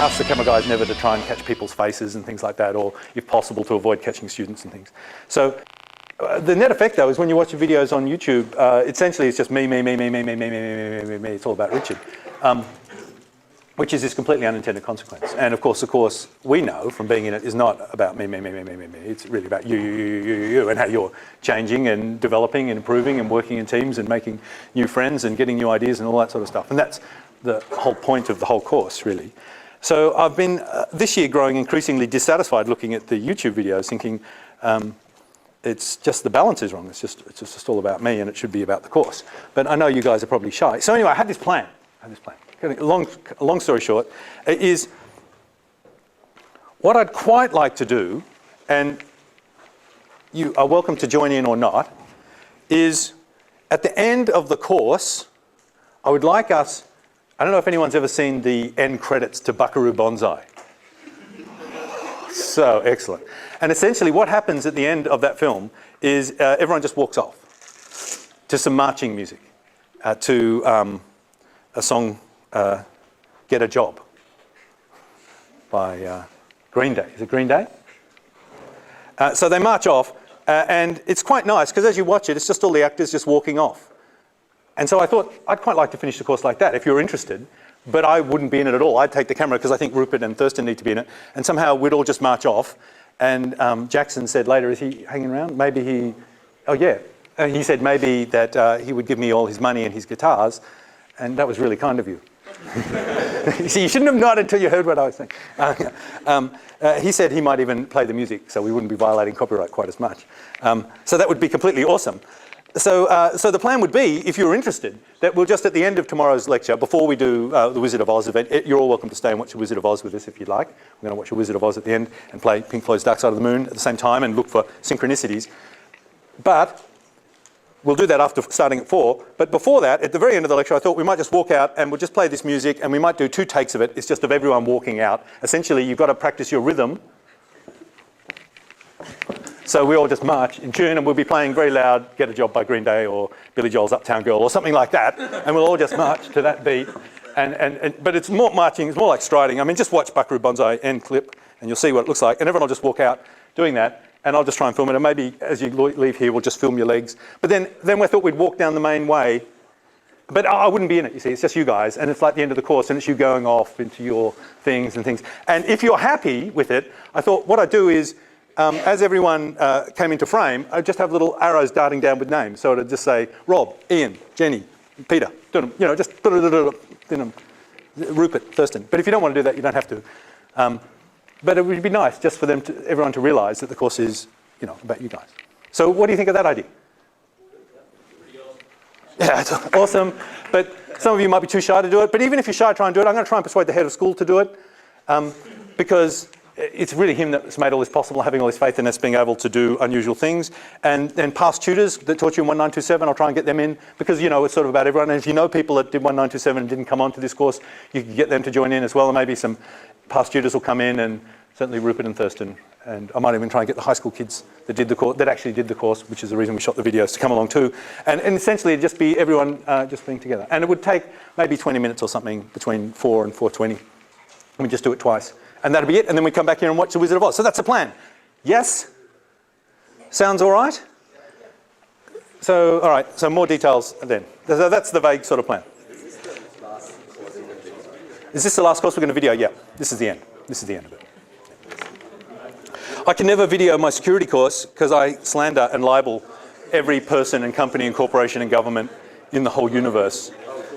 ask the camera guys never to try and catch people's faces and things like that, or if possible to avoid catching students and things. So the net effect though is when you watch the videos on YouTube, essentially it's just me. It's all about Richard, which is this completely unintended consequence. And of course, the course we know from being in it is not about me. It's really about you, and how you're changing and developing and improving and working in teams and making new friends and getting new ideas and all that sort of stuff. And that's the whole point of the whole course, really. So I've been, this year, growing increasingly dissatisfied looking at the YouTube videos, thinking it's just the balance is wrong. It's just all about me, and it should be about the course. But I know you guys are probably shy. So anyway, I had this plan. Long story short, is what I'd quite like to do, and you are welcome to join in or not, is at the end of the course, I would like us, I don't know if anyone's ever seen the end credits to Buckaroo Banzai. So excellent. And essentially what happens at the end of that film is everyone just walks off to some marching music, to a song, Get a Job by Green Day. Is it Green Day? So they march off, and it's quite nice because as you watch it, it's just all the actors just walking off. And so I thought I'd quite like to finish the course like that if you're interested, but I wouldn't be in it at all. I'd take the camera because I think Rupert and Thurston need to be in it, and somehow we'd all just march off. And Jackson said later, is he hanging around? Maybe he, oh yeah. He said maybe that he would give me all his money and his guitars, and that was really kind of you. See, you shouldn't have nodded until you heard what I was saying. He said he might even play the music, so we wouldn't be violating copyright quite as much. So that would be completely awesome. So the plan would be, if you're interested, that we'll just at the end of tomorrow's lecture, before we do the Wizard of Oz event, you're all welcome to stay and watch the Wizard of Oz with us if you'd like. We're going to watch the Wizard of Oz at the end and play Pink Floyd's Dark Side of the Moon at the same time and look for synchronicities. But we'll do that after starting at 4. But before that, at the very end of the lecture, I thought we might just walk out and we'll just play this music, and we might do 2 takes of it. It's just of everyone walking out. Essentially, you've got to practice your rhythm. So we all just march in tune, and we'll be playing very loud Get a Job by Green Day or Billy Joel's Uptown Girl or something like that. And we'll all just march to that beat. But it's more marching, it's more like striding. I mean, just watch Buckaroo Banzai end clip and you'll see what it looks like. And everyone will just walk out doing that. And I'll just try and film it. And maybe as you leave here, we'll just film your legs. But then we thought we'd walk down the main way. But I wouldn't be in it, you see. It's just you guys. And it's like the end of the course, and it's you going off into your things. And if you're happy with it, I thought what I'd do is, as everyone came into frame, I'd just have little arrows darting down with names. So it'd just say, Rob, Ian, Jenny, Peter, just Rupert, Thurston. But if you don't want to do that, you don't have to. But it would be nice just for everyone to realise that the course is, about you guys. So what do you think of that idea? Yeah, it's awesome. But some of you might be too shy to do it. But even if you're shy, try and do it. I'm going to try and persuade the head of school to do it, because it's really him that's made all this possible, having all this faith in us being able to do unusual things. And past tutors that taught you in 1927, I'll try and get them in, because it's sort of about everyone. And if you know people that did 1927 and didn't come onto this course, you can get them to join in as well. And maybe some past tutors will come in, and certainly Rupert and Thurston. And I might even try and get the high school kids that actually did the course, which is the reason we shot the videos, to come along too. And essentially it'd just be everyone just being together. And it would take maybe 20 minutes or something between 4 and 4:20. And we just do it twice. And that'll be it. And then we come back here and watch The Wizard of Oz. So that's the plan. Yes? Sounds all right? So, all right. So more details then. So that's the vague sort of plan. Is this the last course we're going to video? Yeah. This is the end. This is the end of it. I can never video my security course because I slander and libel every person and company and corporation and government in the whole universe,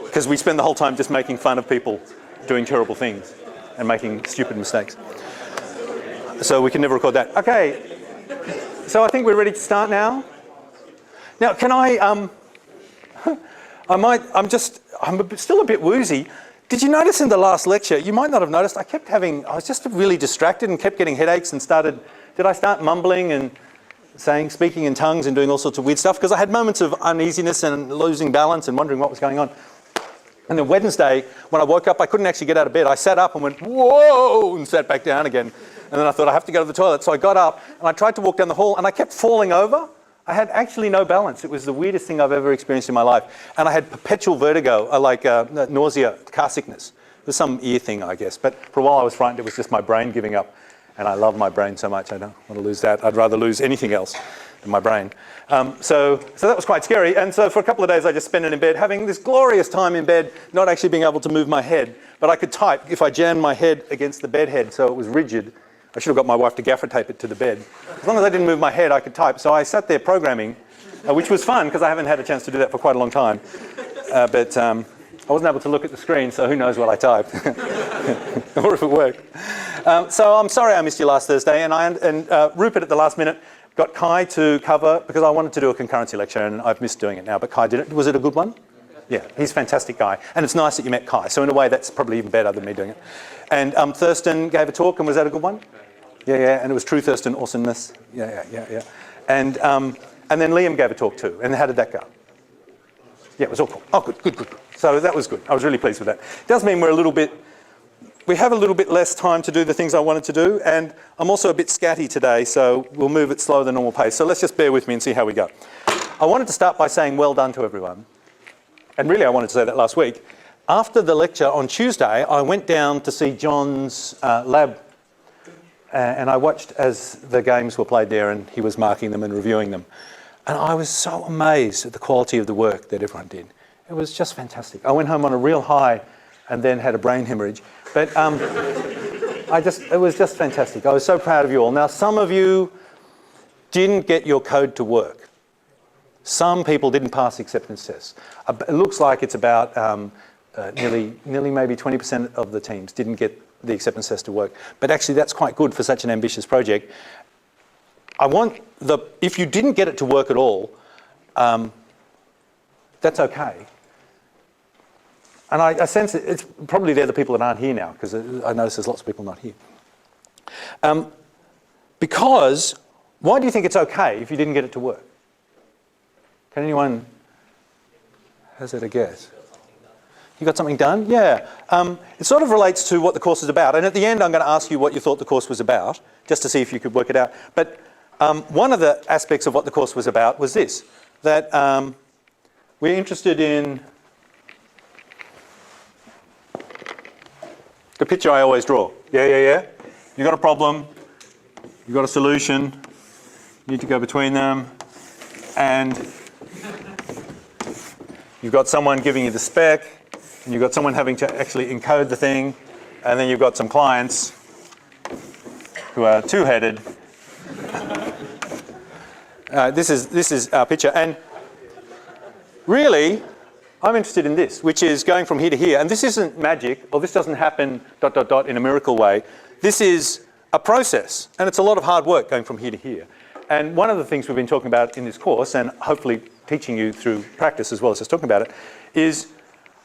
because we spend the whole time just making fun of people doing terrible things and making stupid mistakes. So we can never record that. Okay, so I think we're ready to start now. Now, can I'm still a bit woozy. Did you notice in the last lecture, you might not have noticed, I was just really distracted and kept getting headaches and did I start mumbling and speaking in tongues and doing all sorts of weird stuff? Because I had moments of uneasiness and losing balance and wondering what was going on. And then Wednesday, when I woke up, I couldn't actually get out of bed. I sat up and went, whoa, and sat back down again. And then I thought, I have to go to the toilet. So I got up and I tried to walk down the hall and I kept falling over. I had actually no balance. It was the weirdest thing I've ever experienced in my life. And I had perpetual vertigo, like nausea, car sickness, There's some ear thing, I guess. But for a while I was frightened it was just my brain giving up. And I love my brain so much, I don't want to lose that. I'd rather lose anything else than my brain. So that was quite scary. And so for a couple of days I just spent it in bed, having this glorious time in bed, not actually being able to move my head. But I could type if I jammed my head against the bed head so it was rigid. I should have got my wife to gaffer tape it to the bed. As long as I didn't move my head, I could type. So I sat there programming, which was fun because I haven't had a chance to do that for quite a long time. But I wasn't able to look at the screen, so who knows what I typed or if it worked. So I'm sorry I missed you last Thursday, and Rupert at the last minute got Kai to cover because I wanted to do a concurrency lecture and I've missed doing it now, but Kai did it. Was it a good one? Yeah, he's a fantastic guy. And it's nice that you met Kai. So in a way, that's probably even better than me doing it. And Thurston gave a talk, and was that a good one? Yeah, and it was true Thurston awesomeness. Yeah. And then Liam gave a talk too. And how did that go? Yeah, it was all cool. Oh, good. So that was good. I was really pleased with that. It does mean we have a little bit less time to do the things I wanted to do, and I'm also a bit scatty today, so we'll move it slower than normal pace. So let's just bear with me and see how we go. I wanted to start by saying well done to everyone. And really, I wanted to say that last week. After the lecture on Tuesday, I went down to see John's lab, and I watched as the games were played there, and he was marking them and reviewing them. And I was so amazed at the quality of the work that everyone did. It was just fantastic. I went home on a real high and then had a brain hemorrhage. But it was just fantastic. I was so proud of you all. Now, some of you didn't get your code to work. Some people didn't pass acceptance tests. It looks like it's about nearly maybe 20% of the teams didn't get the acceptance test to work. But actually, that's quite good for such an ambitious project. If you didn't get it to work at all, that's okay. And I sense it's probably they're the people that aren't here now, because I notice there's lots of people not here. Because, why do you think it's okay if you didn't get it to work? Can anyone hazard a guess? You got something done? Yeah. It sort of relates to what the course is about. And at the end, I'm going to ask you what you thought the course was about, just to see if you could work it out. But one of the aspects of what the course was about was this, that we're interested in the picture I always draw. Yeah. You've got a problem, you've got a solution, you need to go between them, and you've got someone giving you the spec, and you've got someone having to actually encode the thing, and then you've got some clients who are two-headed. This is our picture, and really, I'm interested in this, which is going from here to here. And this isn't magic, or this doesn't happen ... in a miracle way. This is a process, and it's a lot of hard work going from here to here. And one of the things we've been talking about in this course, and hopefully teaching you through practice as well as just talking about it, is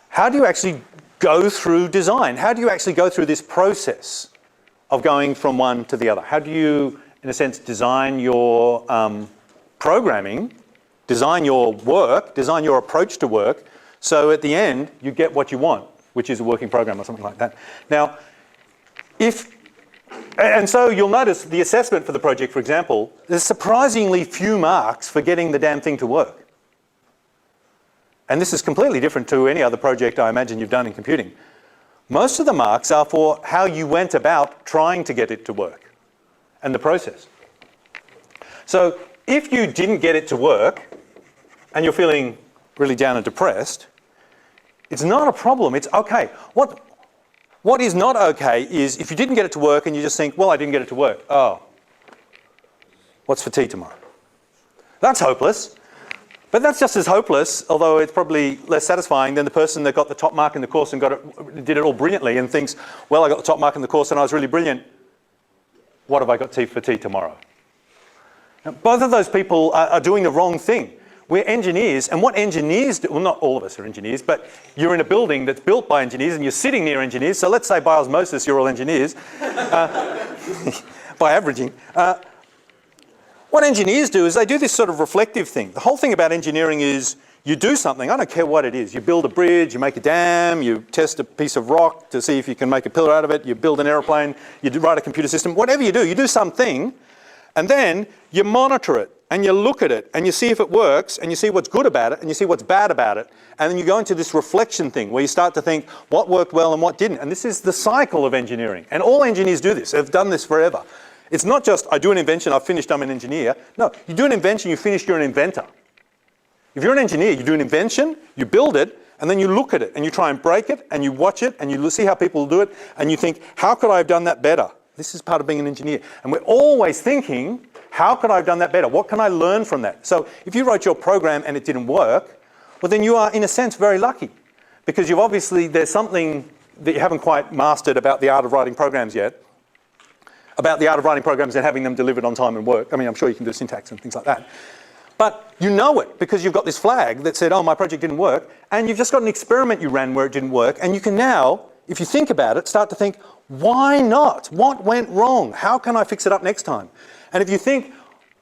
how do you actually go through design? How do you actually go through this process of going from one to the other? How do you, in a sense, design your programming, design your work, design your approach to work, so at the end, you get what you want, which is a working program or something like that. Now, and so you'll notice the assessment for the project, for example, there's surprisingly few marks for getting the damn thing to work. And this is completely different to any other project I imagine you've done in computing. Most of the marks are for how you went about trying to get it to work and the process. So if you didn't get it to work and you're feeling really down and depressed, it's not a problem, it's okay. What is not okay is if you didn't get it to work and you just think, well, I didn't get it to work. Oh, what's for tea tomorrow? That's hopeless. But that's just as hopeless, although it's probably less satisfying than the person that got the top mark in the course and did it all brilliantly and thinks, well, I got the top mark in the course and I was really brilliant. What have I got for tea tomorrow? Now, both of those people are doing the wrong thing. We're engineers, and what engineers do, well, not all of us are engineers, but you're in a building that's built by engineers and you're sitting near engineers, so let's say by osmosis you're all engineers, by averaging. What engineers do is they do this sort of reflective thing. The whole thing about engineering is you do something, I don't care what it is. You build a bridge, you make a dam, you test a piece of rock to see if you can make a pillar out of it, you build an aeroplane, you write a computer system, whatever you do something, and then you monitor it. and you look at it and you see if it works and you see what's good about it and you see what's bad about it. And then you go into this reflection thing where you start to think what worked well and what didn't. And this is the cycle of engineering. And all engineers do this. They've done this forever. It's not just I do an invention, I've finished, I'm an engineer. No, you do an invention, you finish, you're an inventor. If you're an engineer, you do an invention, you build it, and then you look at it and you try and break it and you watch it and you see how people do it and you think, how could I have done that better? This is part of being an engineer. And we're always thinking, how could I have done that better? What can I learn from that? So if you wrote your program and it didn't work, well then you are in a sense very lucky because you've obviously, there's something that you haven't quite mastered about the art of writing programs yet, about the art of writing programs and having them delivered on time and work. I mean, I'm sure you can do syntax and things like that. But you know it because you've got this flag that said, oh, my project didn't work. And you've just got an experiment you ran where it didn't work. And you can now, if you think about it, start to think, why not? What went wrong? How can I fix it up next time? And if you think,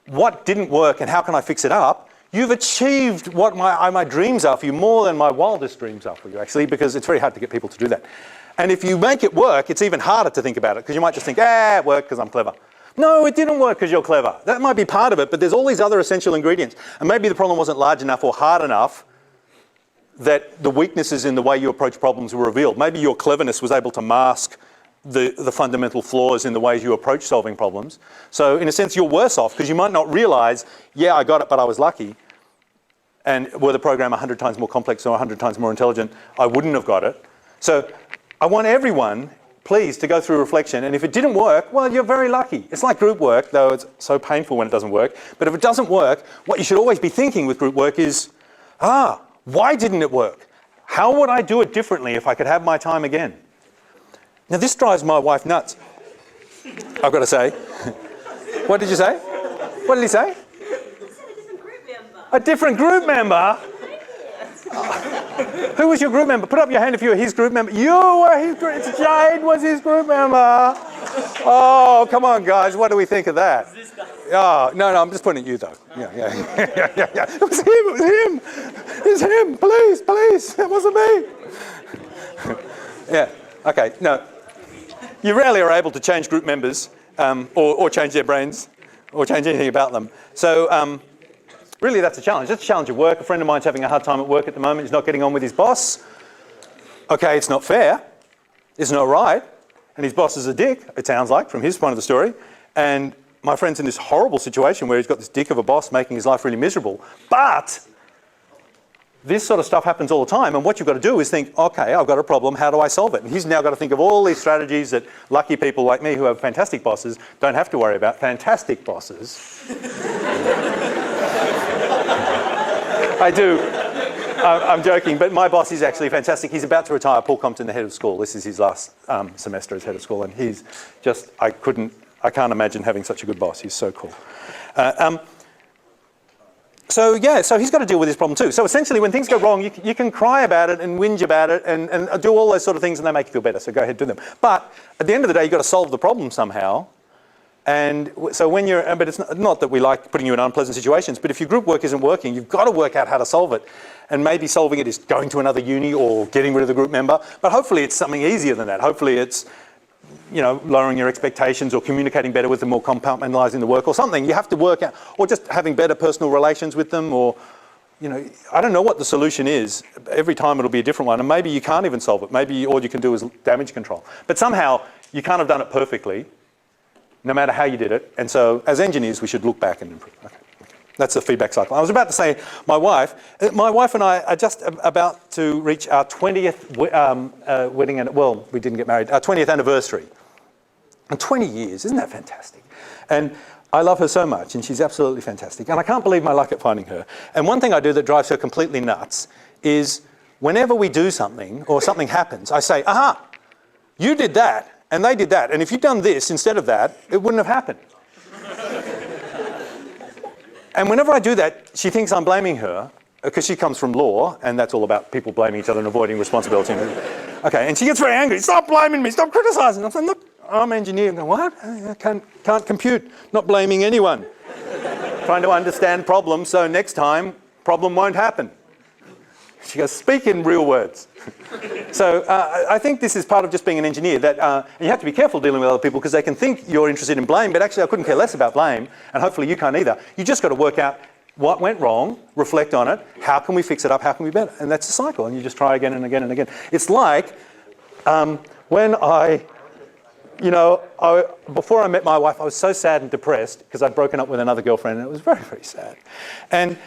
what didn't work and how can I fix it up? You've achieved what my dreams are for you more than my wildest dreams are for you, actually, because it's very hard to get people to do that. And if you make it work, it's even harder to think about it because you might just think, it worked because I'm clever. No, it didn't work because you're clever. That might be part of it, but there's all these other essential ingredients. And maybe the problem wasn't large enough or hard enough that the weaknesses in the way you approach problems were revealed. Maybe your cleverness was able to mask the fundamental flaws in the ways you approach solving problems. So in a sense, you're worse off because you might not realize, yeah, I got it, but I was lucky. And were the program 100 times more complex or 100 times more intelligent, I wouldn't have got it. So I want everyone, please, to go through reflection. And if it didn't work, well, you're very lucky. It's like group work, though it's so painful when it doesn't work. But if it doesn't work, what you should always be thinking with group work is, why didn't it work? How would I do it differently if I could have my time again? Now, this drives my wife nuts, I've got to say. What did you say? What did he say? A different group member? Who was your group member? Put up your hand if you were his group member. You were his group. Jade was his group member. Oh, come on, guys. What do we think of that? Oh, no, I'm just pointing at you, though. Yeah. It was him. It's him. Please. That wasn't me. Yeah. Okay. No. You rarely are able to change group members or change their brains or change anything about them. So, really, that's a challenge. That's a challenge at work. A friend of mine's having a hard time at work at the moment. He's not getting on with his boss. Okay, it's not fair. It's not right. And his boss is a dick, it sounds like, from his point of the story. And my friend's in this horrible situation where he's got this dick of a boss making his life really miserable. But this sort of stuff happens all the time. And what you've got to do is think, okay, I've got a problem. How do I solve it? And he's now got to think of all these strategies that lucky people like me who have fantastic bosses don't have to worry about. Fantastic bosses. I do. I'm joking, but my boss is actually fantastic. He's about to retire, Paul Compton, the head of school. This is his last semester as head of school, and he's just, I can't imagine having such a good boss. He's so cool. So he's got to deal with this problem too. So essentially, when things go wrong, you can cry about it and whinge about it and do all those sort of things, and they make you feel better. So go ahead, do them. But at the end of the day, you've got to solve the problem somehow. And so when but it's not that we like putting you in unpleasant situations, but if your group work isn't working, you've got to work out how to solve it. And maybe solving it is going to another uni or getting rid of the group member. But hopefully it's something easier than that. Hopefully it's, lowering your expectations or communicating better with them or compartmentalising the work or something. You have to work out, or just having better personal relations with them, or, I don't know what the solution is. Every time it'll be a different one. And maybe you can't even solve it. Maybe all you can do is damage control. But somehow you can't have done it perfectly, no matter how you did it. And so as engineers, we should look back and improve. Okay. That's the feedback cycle. I was about to say, my wife and I are just about to reach our 20th wedding, we didn't get married, our 20th anniversary. And 20 years, isn't that fantastic? And I love her so much, and she's absolutely fantastic. And I can't believe my luck at finding her. And one thing I do that drives her completely nuts is whenever we do something or something happens, I say, aha, you did that. And they did that. And if you'd done this instead of that, it wouldn't have happened. And whenever I do that, she thinks I'm blaming her, because she comes from law, and that's all about people blaming each other and avoiding responsibility. Okay, and she gets very angry. Stop blaming me. Stop criticising. I'm saying, look, I'm an engineer. I'm going, what? I can't compute. Not blaming anyone. Trying to understand problems, so next time, problem won't happen. She goes, speak in real words. So I think this is part of just being an engineer, that and you have to be careful dealing with other people because they can think you're interested in blame, but actually I couldn't care less about blame, and hopefully you can't either. You just got to work out what went wrong, reflect on it, how can we fix it up, how can we be better? And that's a cycle, and you just try again and again and again. It's like when before I met my wife, I was so sad and depressed because I'd broken up with another girlfriend, and it was very, very sad. And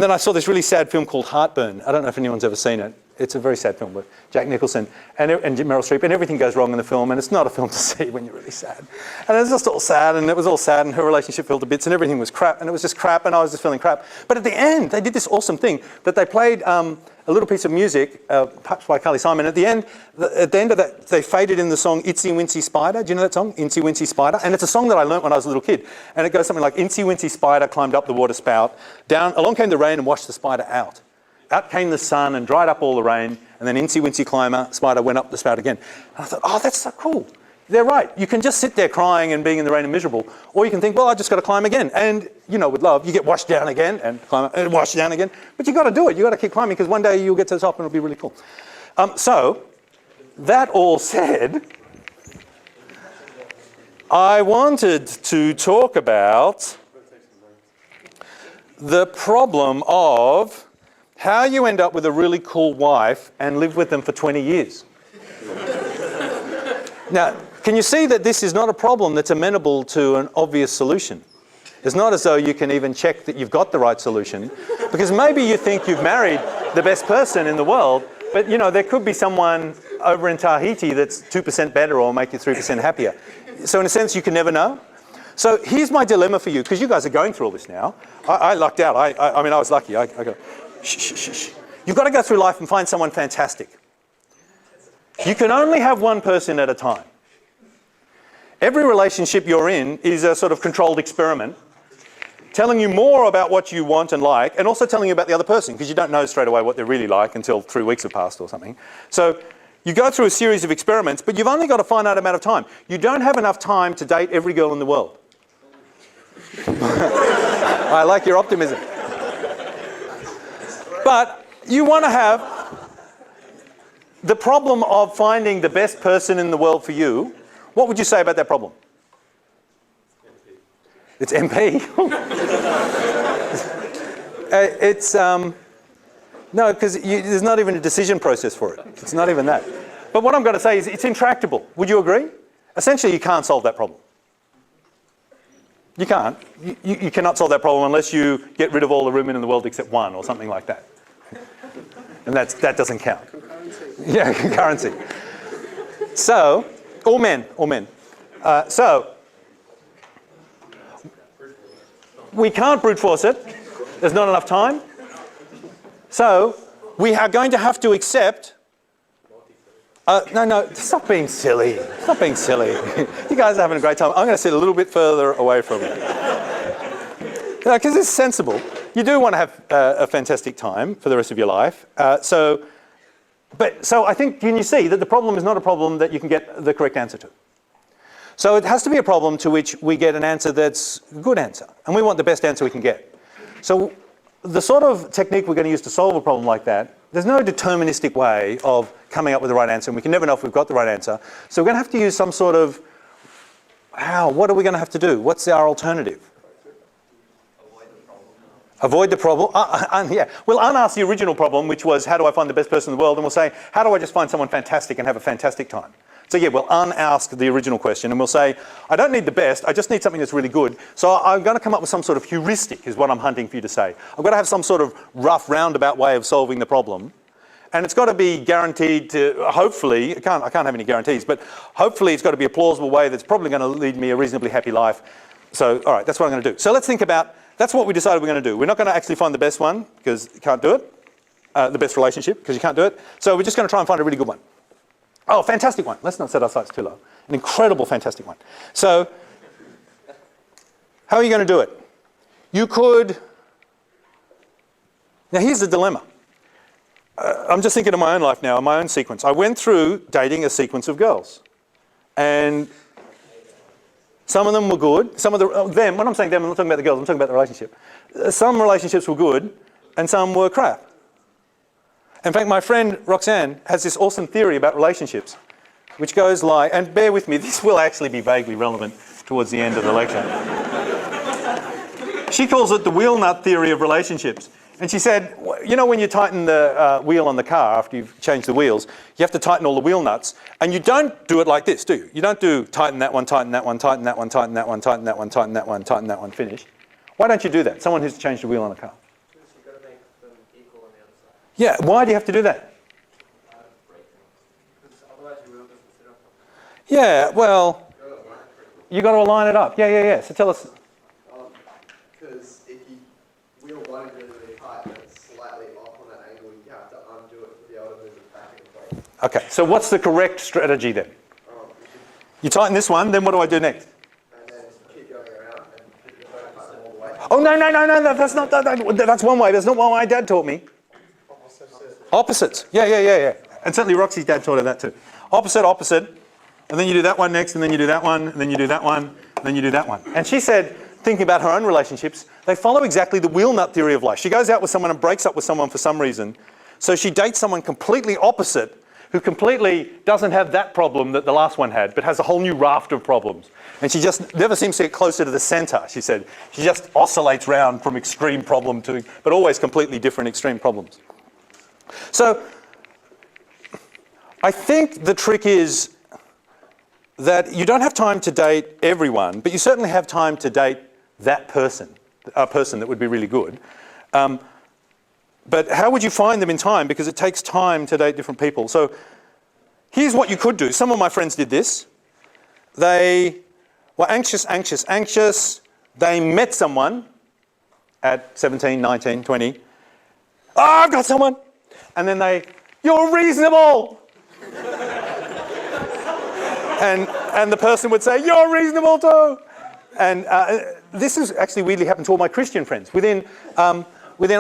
then I saw this really sad film called Heartburn. I don't know if anyone's ever seen it. It's a very sad film with Jack Nicholson and Meryl Streep, and everything goes wrong in the film, and it's not a film to see when you're really sad. And it was just all sad, and it was all sad, and her relationship fell to bits, and everything was crap, and it was just crap, and I was just feeling crap. But at the end, they did this awesome thing that they played a little piece of music, touched by Carly Simon. At the end of that, they faded in the song Itsy Wincy Spider. Do you know that song? Incy Wincy Spider. And it's a song that I learnt when I was a little kid. And it goes something like, Incy Wincy Spider climbed up the water spout. Along came the rain and washed the spider out. Out came the sun and dried up all the rain. And then Incy Wincy Spider went up the spout again. And I thought, oh, that's so cool. They're right. You can just sit there crying and being in the rain and miserable. Or you can think, well, I just got to climb again. And, with love, you get washed down again and climb up and washed down again. But you've got to do it. You've got to keep climbing because one day you'll get to the top and it'll be really cool. So, that all said, I wanted to talk about the problem of how you end up with a really cool wife and live with them for 20 years. Now, can you see that this is not a problem that's amenable to an obvious solution? It's not as though you can even check that you've got the right solution, because maybe you think you've married the best person in the world, but there could be someone over in Tahiti that's 2% better or make you 3% happier. So in a sense, you can never know. So here's my dilemma for you, because you guys are going through all this now. I lucked out. I mean, I was lucky. I go, shh. You've got to go through life and find someone fantastic. You can only have one person at a time. Every relationship you're in is a sort of controlled experiment, telling you more about what you want and like, and also telling you about the other person, because you don't know straight away what they're really like until 3 weeks have passed or something. So you go through a series of experiments, but you've only got a finite amount of time. You don't have enough time to date every girl in the world. I like your optimism. But you want to have the problem of finding the best person in the world for you. What would you say about that problem? It's MP. No, because there's not even a decision process for it. It's not even that. But what I'm going to say is it's intractable. Would you agree? Essentially, you can't solve that problem. You can't. You cannot solve that problem unless you get rid of all the women in the world except one or something like that. And that doesn't count. Concurrency. Yeah, concurrency. So, all men. So, we can't brute force it. There's not enough time. So, we are going to have to accept... no, stop being silly. Stop being silly. You guys are having a great time. I'm going to sit a little bit further away from you. Because it's sensible. You do want to have a fantastic time for the rest of your life. So I think, can you see that the problem is not a problem that you can get the correct answer to? So it has to be a problem to which we get an answer that's a good answer. And we want the best answer we can get. So the sort of technique we're going to use to solve a problem like that, there's no deterministic way of coming up with the right answer, and we can never know if we've got the right answer. So we're going to have to use some sort of, what are we going to have to do? What's our alternative? Avoid the problem. Yeah. We'll unask the original problem, which was, how do I find the best person in the world? And we'll say, how do I just find someone fantastic and have a fantastic time? So yeah, we'll unask the original question and we'll say, I don't need the best, I just need something that's really good. So I'm going to come up with some sort of heuristic is what I'm hunting for you to say. I've got to have some sort of rough roundabout way of solving the problem. And it's got to be guaranteed to, hopefully, I can't have any guarantees, but hopefully it's got to be a plausible way that's probably going to lead me a reasonably happy life. So, all right, that's what I'm going to do. So let's think about, that's what we decided we're going to do. We're not going to actually find the best one, because you can't do it. The best relationship, because you can't do it. So we're just going to try and find a really good one. Oh, fantastic one. Let's not set our sights too low. An incredible, fantastic one. So, how are you going to do it? You could... Now, here's the dilemma. I'm just thinking of my own life now, my own sequence. I went through dating a sequence of girls. And some of them were good. Some of them, when I'm saying them, I'm not talking about the girls, I'm talking about the relationship. Some relationships were good, and some were crap. In fact, my friend Roxanne has this awesome theory about relationships, which goes like, and bear with me, this will actually be vaguely relevant towards the end of the lecture. She calls it the wheel nut theory of relationships. And she said, you know, when you tighten the wheel on the car after you've changed the wheels, you have to tighten all the wheel nuts. And you don't do it like this, do you? You don't do tighten that one, tighten that one, tighten that one, tighten that one, tighten that one, tighten that one, tighten that one, finish. Why don't you do that? Someone who's changed the wheel on a car. Because you've got to make them equal on the other side. Yeah, why do you have to do that? Because otherwise your wheel doesn't sit up. Yeah, well, you got to align it up. Yeah. So tell us. Because if you wheel one really, really tight and it's slightly off on that angle, you have to undo it to be able to move it back in place. Okay, so what's the correct strategy then? You tighten this one, then what do I do next? And then keep going around and keep your phone tighten all the way. Oh, no, that's not, that's one way. That's not what my dad taught me. Opposites. Yeah. And certainly Roxy's dad taught her that too. Opposite. And then you do that one next, and then you do that one, and then you do that one, and then you do that one. And she said, thinking about her own relationships, they follow exactly the wheel nut theory of life. She goes out with someone and breaks up with someone for some reason. So she dates someone completely opposite who completely doesn't have that problem that the last one had, but has a whole new raft of problems. And she just never seems to get closer to the center, she said. She just oscillates round from extreme problem to, but always completely different extreme problems. So I think the trick is that you don't have time to date everyone, but you certainly have time to date that person, a person that would be really good. But how would you find them in time? Because it takes time to date different people. So here's what you could do. Some of my friends did this. They were anxious. They met someone at 17, 19, 20. Oh, I've got someone. And then you're reasonable. And the person would say, you're reasonable too. And this has actually weirdly happened to all my Christian friends. Within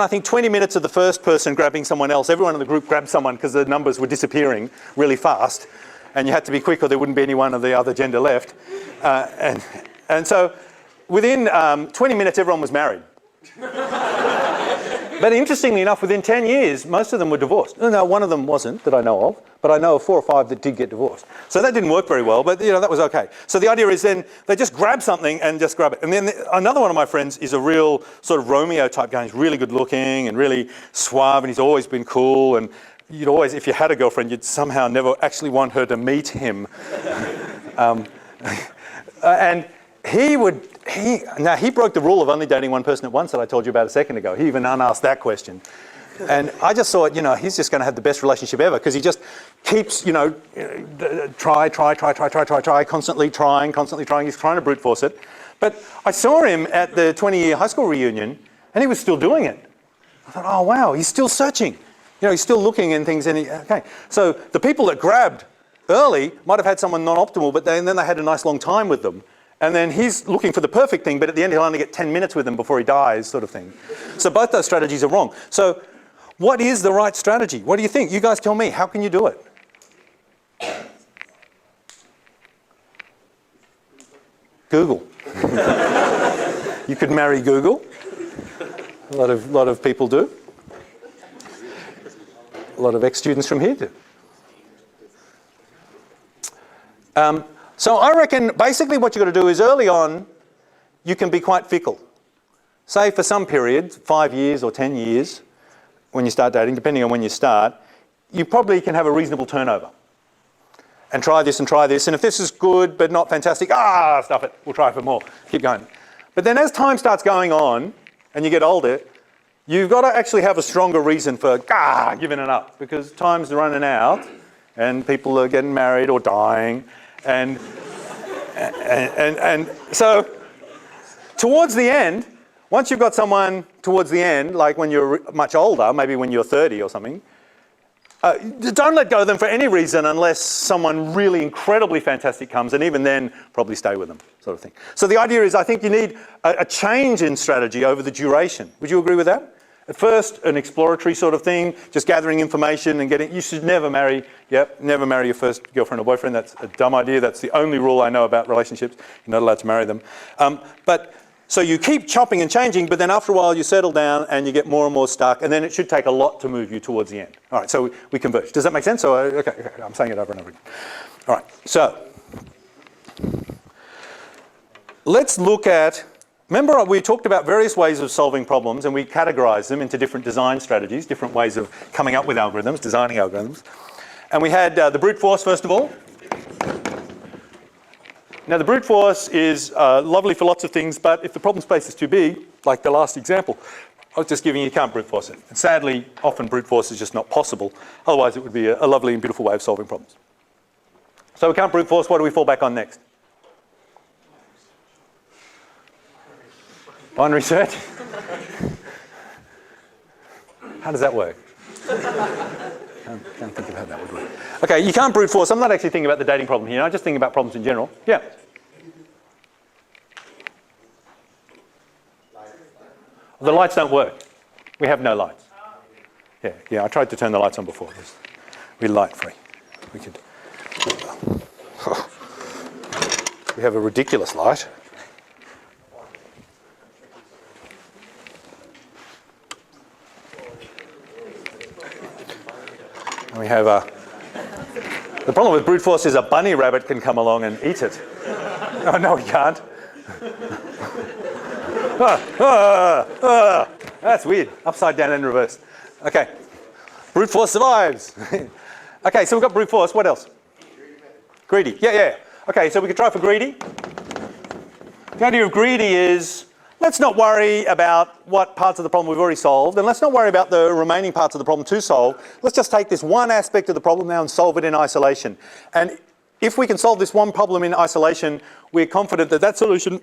I think 20 minutes of the first person grabbing someone else, everyone in the group grabbed someone because the numbers were disappearing really fast. And you had to be quick or there wouldn't be anyone of the other gender left. And so within 20 minutes, everyone was married. But interestingly enough, within 10 years, most of them were divorced. No, one of them wasn't that I know of, but I know of 4 or 5 that did get divorced. So that didn't work very well, but that was okay. So the idea is then they just grab something and just grab it. And then another one of my friends is a real sort of Romeo type guy. He's really good looking and really suave, and he's always been cool. And you'd always, if you had a girlfriend, you'd somehow never actually want her to meet him. And he broke the rule of only dating one person at once that I told you about a second ago. He even unasked that question. And I just thought, he's just going to have the best relationship ever because he just keeps, try, constantly trying. He's trying to brute force it. But I saw him at the 20-year high school reunion and he was still doing it. I thought, oh, wow, he's still searching. He's still looking and things. Okay. So the people that grabbed early might have had someone non-optimal, but then they had a nice long time with them. And then he's looking for the perfect thing, but at the end he'll only get 10 minutes with them before he dies, sort of thing. So both those strategies are wrong. So what is the right strategy? What do you think? You guys tell me. How can you do it? Google. You could marry Google. A lot of people do. A lot of ex-students from here do. So I reckon basically what you've got to do is early on, you can be quite fickle. Say for some period, 5 years or 10 years, when you start dating, depending on when you start, you probably can have a reasonable turnover. And try this and try this. And if this is good but not fantastic, stuff it. We'll try for more. Keep going. But then as time starts going on and you get older, you've got to actually have a stronger reason for giving it up because time's running out and people are getting married or dying. And so towards the end, once you've got someone towards the end, like when you're much older, maybe when you're 30 or something, don't let go of them for any reason unless someone really incredibly fantastic comes, and even then, probably stay with them, sort of thing. So the idea is I think you need a change in strategy over the duration. Would you agree with that? At first, an exploratory sort of thing, just gathering information and you should never marry your first girlfriend or boyfriend. That's a dumb idea. That's the only rule I know about relationships. You're not allowed to marry them. But So you keep chopping and changing, but then after a while you settle down and you get more and more stuck, and then it should take a lot to move you towards the end. All right, so we converge. Does that make sense? Okay, I'm saying it over and over again. All right, so let's look at, remember we talked about various ways of solving problems and we categorized them into different design strategies, different ways of coming up with algorithms, designing algorithms. And we had the brute force first of all. Now the brute force is lovely for lots of things, but if the problem space is too big, like the last example, I was just giving you can't brute force it. And sadly, often brute force is just not possible. Otherwise it would be a lovely and beautiful way of solving problems. So we can't brute force, what do we fall back on next? Binary search? How does that work? Can't think of how that would work. Okay, you can't brute force. I'm not actually thinking about the dating problem here. I'm just thinking about problems in general. Yeah. The lights don't work. We have no lights. Yeah. I tried to turn the lights on before. We're light free. We could. We have a ridiculous light. And we have the problem with brute force is a bunny rabbit can come along and eat it. Oh, no, he can't. That's weird. Upside down and reverse. Okay. Brute force survives. Okay, so we've got brute force. What else? Greedy. Yeah. Okay, so we could try for greedy. The idea of greedy is, let's not worry about what parts of the problem we've already solved, and let's not worry about the remaining parts of the problem to solve. Let's just take this one aspect of the problem now and solve it in isolation. And if we can solve this one problem in isolation, we're confident that that solution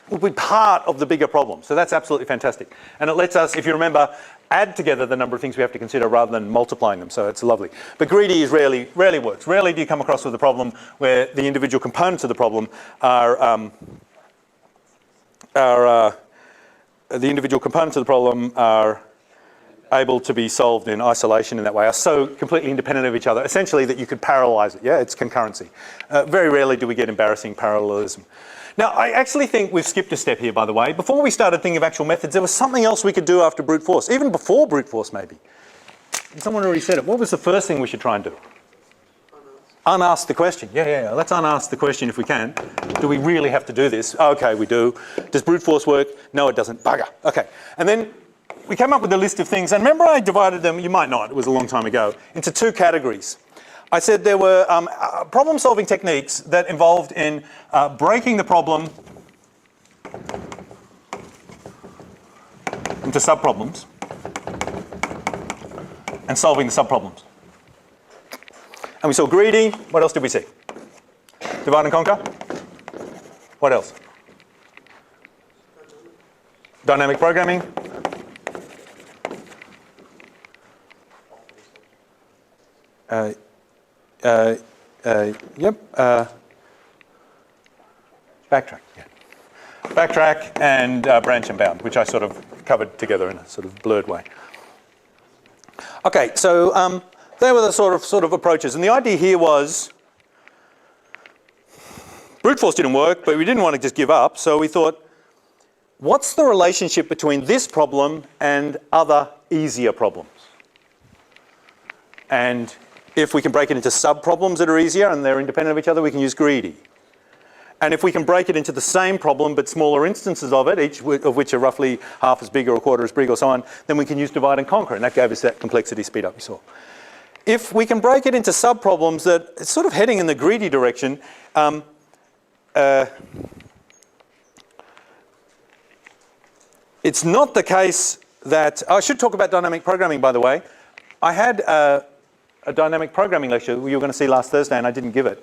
will be part of the bigger problem. So that's absolutely fantastic. And it lets us, if you remember, add together the number of things we have to consider rather than multiplying them. So it's lovely. But greedy is rarely works. Rarely do you come across with a problem where the individual components of the problem are able to be solved in isolation in that way, are so completely independent of each other, essentially that you could parallelize it. Yeah, it's concurrency. Very rarely do we get embarrassing parallelism. Now, I actually think we've skipped a step here, by the way. Before we started thinking of actual methods, there was something else we could do after brute force, even before brute force, maybe. Someone already said it. What was the first thing we should try and do? Unask the question. Yeah. Let's unask the question if we can. Do we really have to do this? Okay, we do. Does brute force work? No, it doesn't. Bugger. Okay. And then we came up with a list of things. And remember I divided them, you might not, it was a long time ago, into two categories. I said there were problem-solving techniques that involved in breaking the problem into subproblems and solving the subproblems. And we saw greedy. What else did we see? Divide and conquer. What else? Dynamic programming. Backtrack. Yeah. Backtrack and branch and bound, which I sort of covered together in a sort of blurred way. Okay, so they were the sort of approaches, and the idea here was brute force didn't work, but we didn't want to just give up, so we thought, what's the relationship between this problem and other easier problems? And if we can break it into sub-problems that are easier and they're independent of each other, we can use greedy. And if we can break it into the same problem but smaller instances of it, each of which are roughly half as big or a quarter as big or so on, then we can use divide and conquer, and that gave us that complexity speed up we saw. If we can break it into sub-problems that it's sort of heading in the greedy direction, it's not the case that, I should talk about dynamic programming, by the way. I had a dynamic programming lecture you were going to see last Thursday and I didn't give it.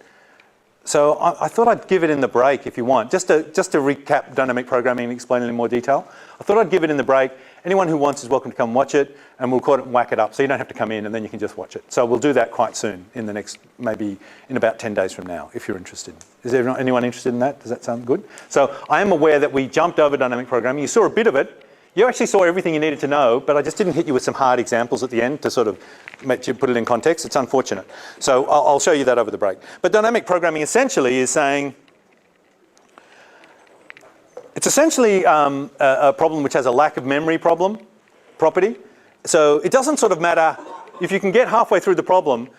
So I thought I'd give it in the break if you want, just to recap dynamic programming and explain it in more detail. I thought I'd give it in the break. Anyone who wants is welcome to come watch it, and we'll call it and whack it up, so you don't have to come in and then you can just watch it. So we'll do that quite soon, in the next, maybe in about 10 days from now, if you're interested. Is anyone interested in that? Does that sound good? So I am aware that we jumped over dynamic programming. You saw a bit of it. You actually saw everything you needed to know, but I just didn't hit you with some hard examples at the end to sort of make you put it in context. It's unfortunate. So I'll show you that over the break. But dynamic programming essentially is saying, It's essentially a problem which has a lack of memory property. So it doesn't sort of matter if you can get halfway through the problem.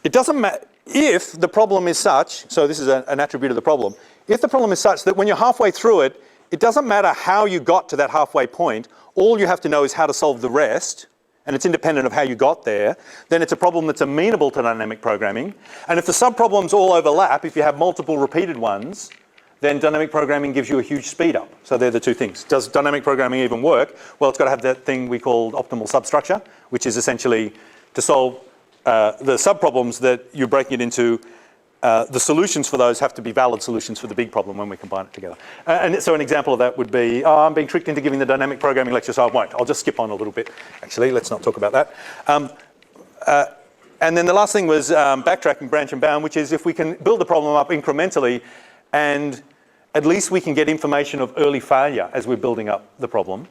It doesn't matter if the problem is such, so this is an attribute of the problem, if the problem is such that when you're halfway through it, it doesn't matter how you got to that halfway point, all you have to know is how to solve the rest, and it's independent of how you got there, then it's a problem that's amenable to dynamic programming. And if the subproblems all overlap, if you have multiple repeated ones, then dynamic programming gives you a huge speed up. So they're the two things. Does dynamic programming even work? Well, it's got to have that thing we call optimal substructure, which is essentially to solve the subproblems that you're breaking it into. The solutions for those have to be valid solutions for the big problem when we combine it together. And so an example of that would be, I'm being tricked into giving the dynamic programming lecture, so I won't. I'll just skip on a little bit. Actually, let's not talk about that. And then the last thing was backtracking, branch and bound, which is if we can build the problem up incrementally, and at least we can get information of early failure as we're building up the problem.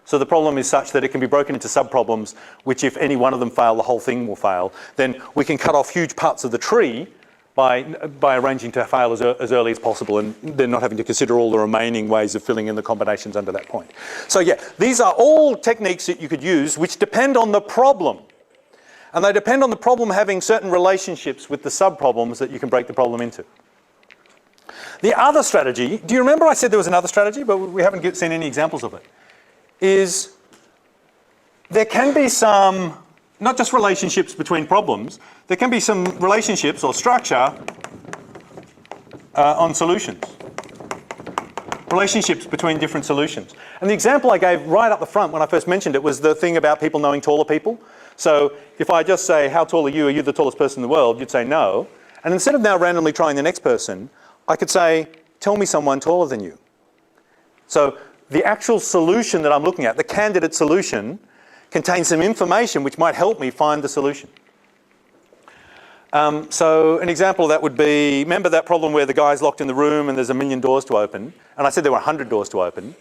So the problem is such that it can be broken into subproblems, which if any one of them fail, the whole thing will fail. Then we can cut off huge parts of the tree by arranging to fail as early as possible, and then not having to consider all the remaining ways of filling in the combinations under that point. So yeah, these are all techniques that you could use which depend on the problem. And they depend on the problem having certain relationships with the subproblems that you can break the problem into. The other strategy, do you remember I said there was another strategy, but we haven't seen any examples of it, is there can be some, not just relationships between problems, there can be some relationships or structure on solutions. Relationships between different solutions. And the example I gave right up the front when I first mentioned it was the thing about people knowing taller people. So if I just say, how tall are you the tallest person in the world? You'd say no. And instead of now randomly trying the next person, I could say, tell me someone taller than you. So the actual solution that I'm looking at, the candidate solution, contains some information which might help me find the solution. So an example of that would be, remember that problem where the guy's locked in the room and there's 1 million doors to open, and I said there were 100 doors to open.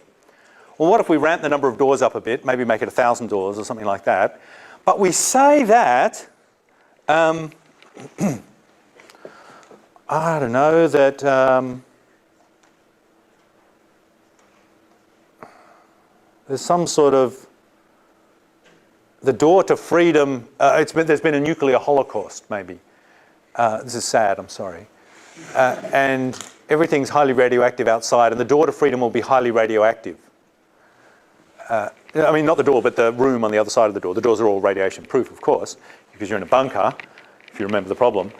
Well, what if we ramp the number of doors up a bit, maybe make it 1,000 doors or something like that, but we say that, I don't know, that there's some sort of, the door to freedom, there's been a nuclear holocaust, maybe. This is sad, I'm sorry. And everything's highly radioactive outside, and the door to freedom will be highly radioactive. I mean, not the door, but the room on the other side of the door. The doors are all radiation proof, of course, because you're in a bunker, if you remember the problem.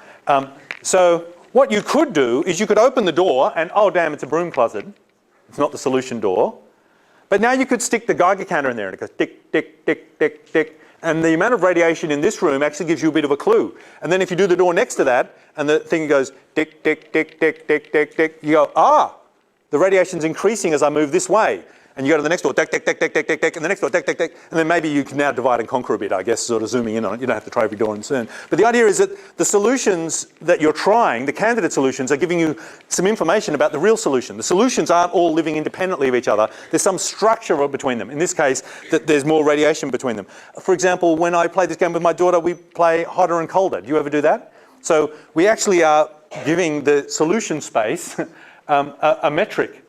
So what you could do is you could open the door and, oh damn, it's a broom closet. It's not the solution door. But now you could stick the Geiger counter in there and it goes tick, tick, tick, tick, tick. And the amount of radiation in this room actually gives you a bit of a clue. And then if you do the door next to that and the thing goes tick, tick, tick, tick, tick, tick, tick, you go, ah, the radiation's increasing as I move this way. And you go to the next door, tick, tick, tick, tick, tick, tick, tick, and the next door, tick, tick, tick. And then maybe you can now divide and conquer a bit, I guess, sort of zooming in on it. You don't have to try every door in turn. But the idea is that the solutions that you're trying, the candidate solutions, are giving you some information about the real solution. The solutions aren't all living independently of each other. There's some structure between them. In this case, that there's more radiation between them. For example, when I play this game with my daughter, we play hotter and colder. Do you ever do that? So we actually are giving the solution space a metric.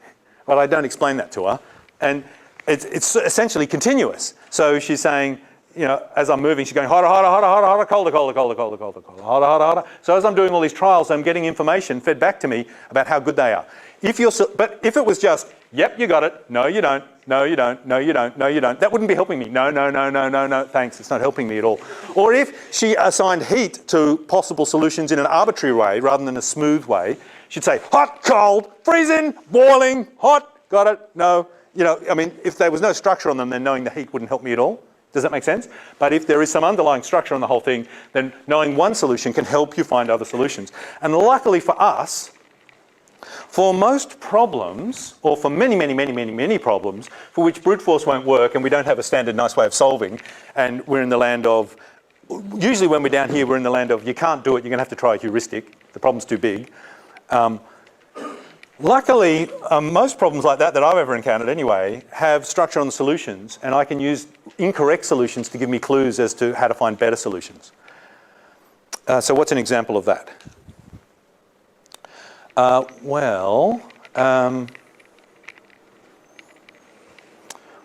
Well, I don't explain that to her. And it's essentially continuous. So she's saying, you know, as I'm moving, she's going hotter, hotter, hotter, hotter, hotter, colder, colder, colder, colder, colder, colder, hotter, hotter, hotter. So as I'm doing all these trials, I'm getting information fed back to me about how good they are. But if it was just, yep, you got it, no, you don't, no, you don't, no, you don't, no, you don't, that wouldn't be helping me. No, no, no, no, no, no, thanks, it's not helping me at all. Or if she assigned heat to possible solutions in an arbitrary way rather than a smooth way, she'd say hot, cold, freezing, boiling, hot, got it, no. You know, I mean, if there was no structure on them, then knowing the heat wouldn't help me at all. Does that make sense? But if there is some underlying structure on the whole thing, then knowing one solution can help you find other solutions. And luckily for us, for most problems, or for many, many, many, many, many problems, for which brute force won't work and we don't have a standard nice way of solving, and we're in the land of, usually when we're down here, we're in the land of you can't do it, you're going to have to try a heuristic, the problem's too big. Luckily, most problems like that I've ever encountered anyway have structure on the solutions, and I can use incorrect solutions to give me clues as to how to find better solutions. So what's an example of that?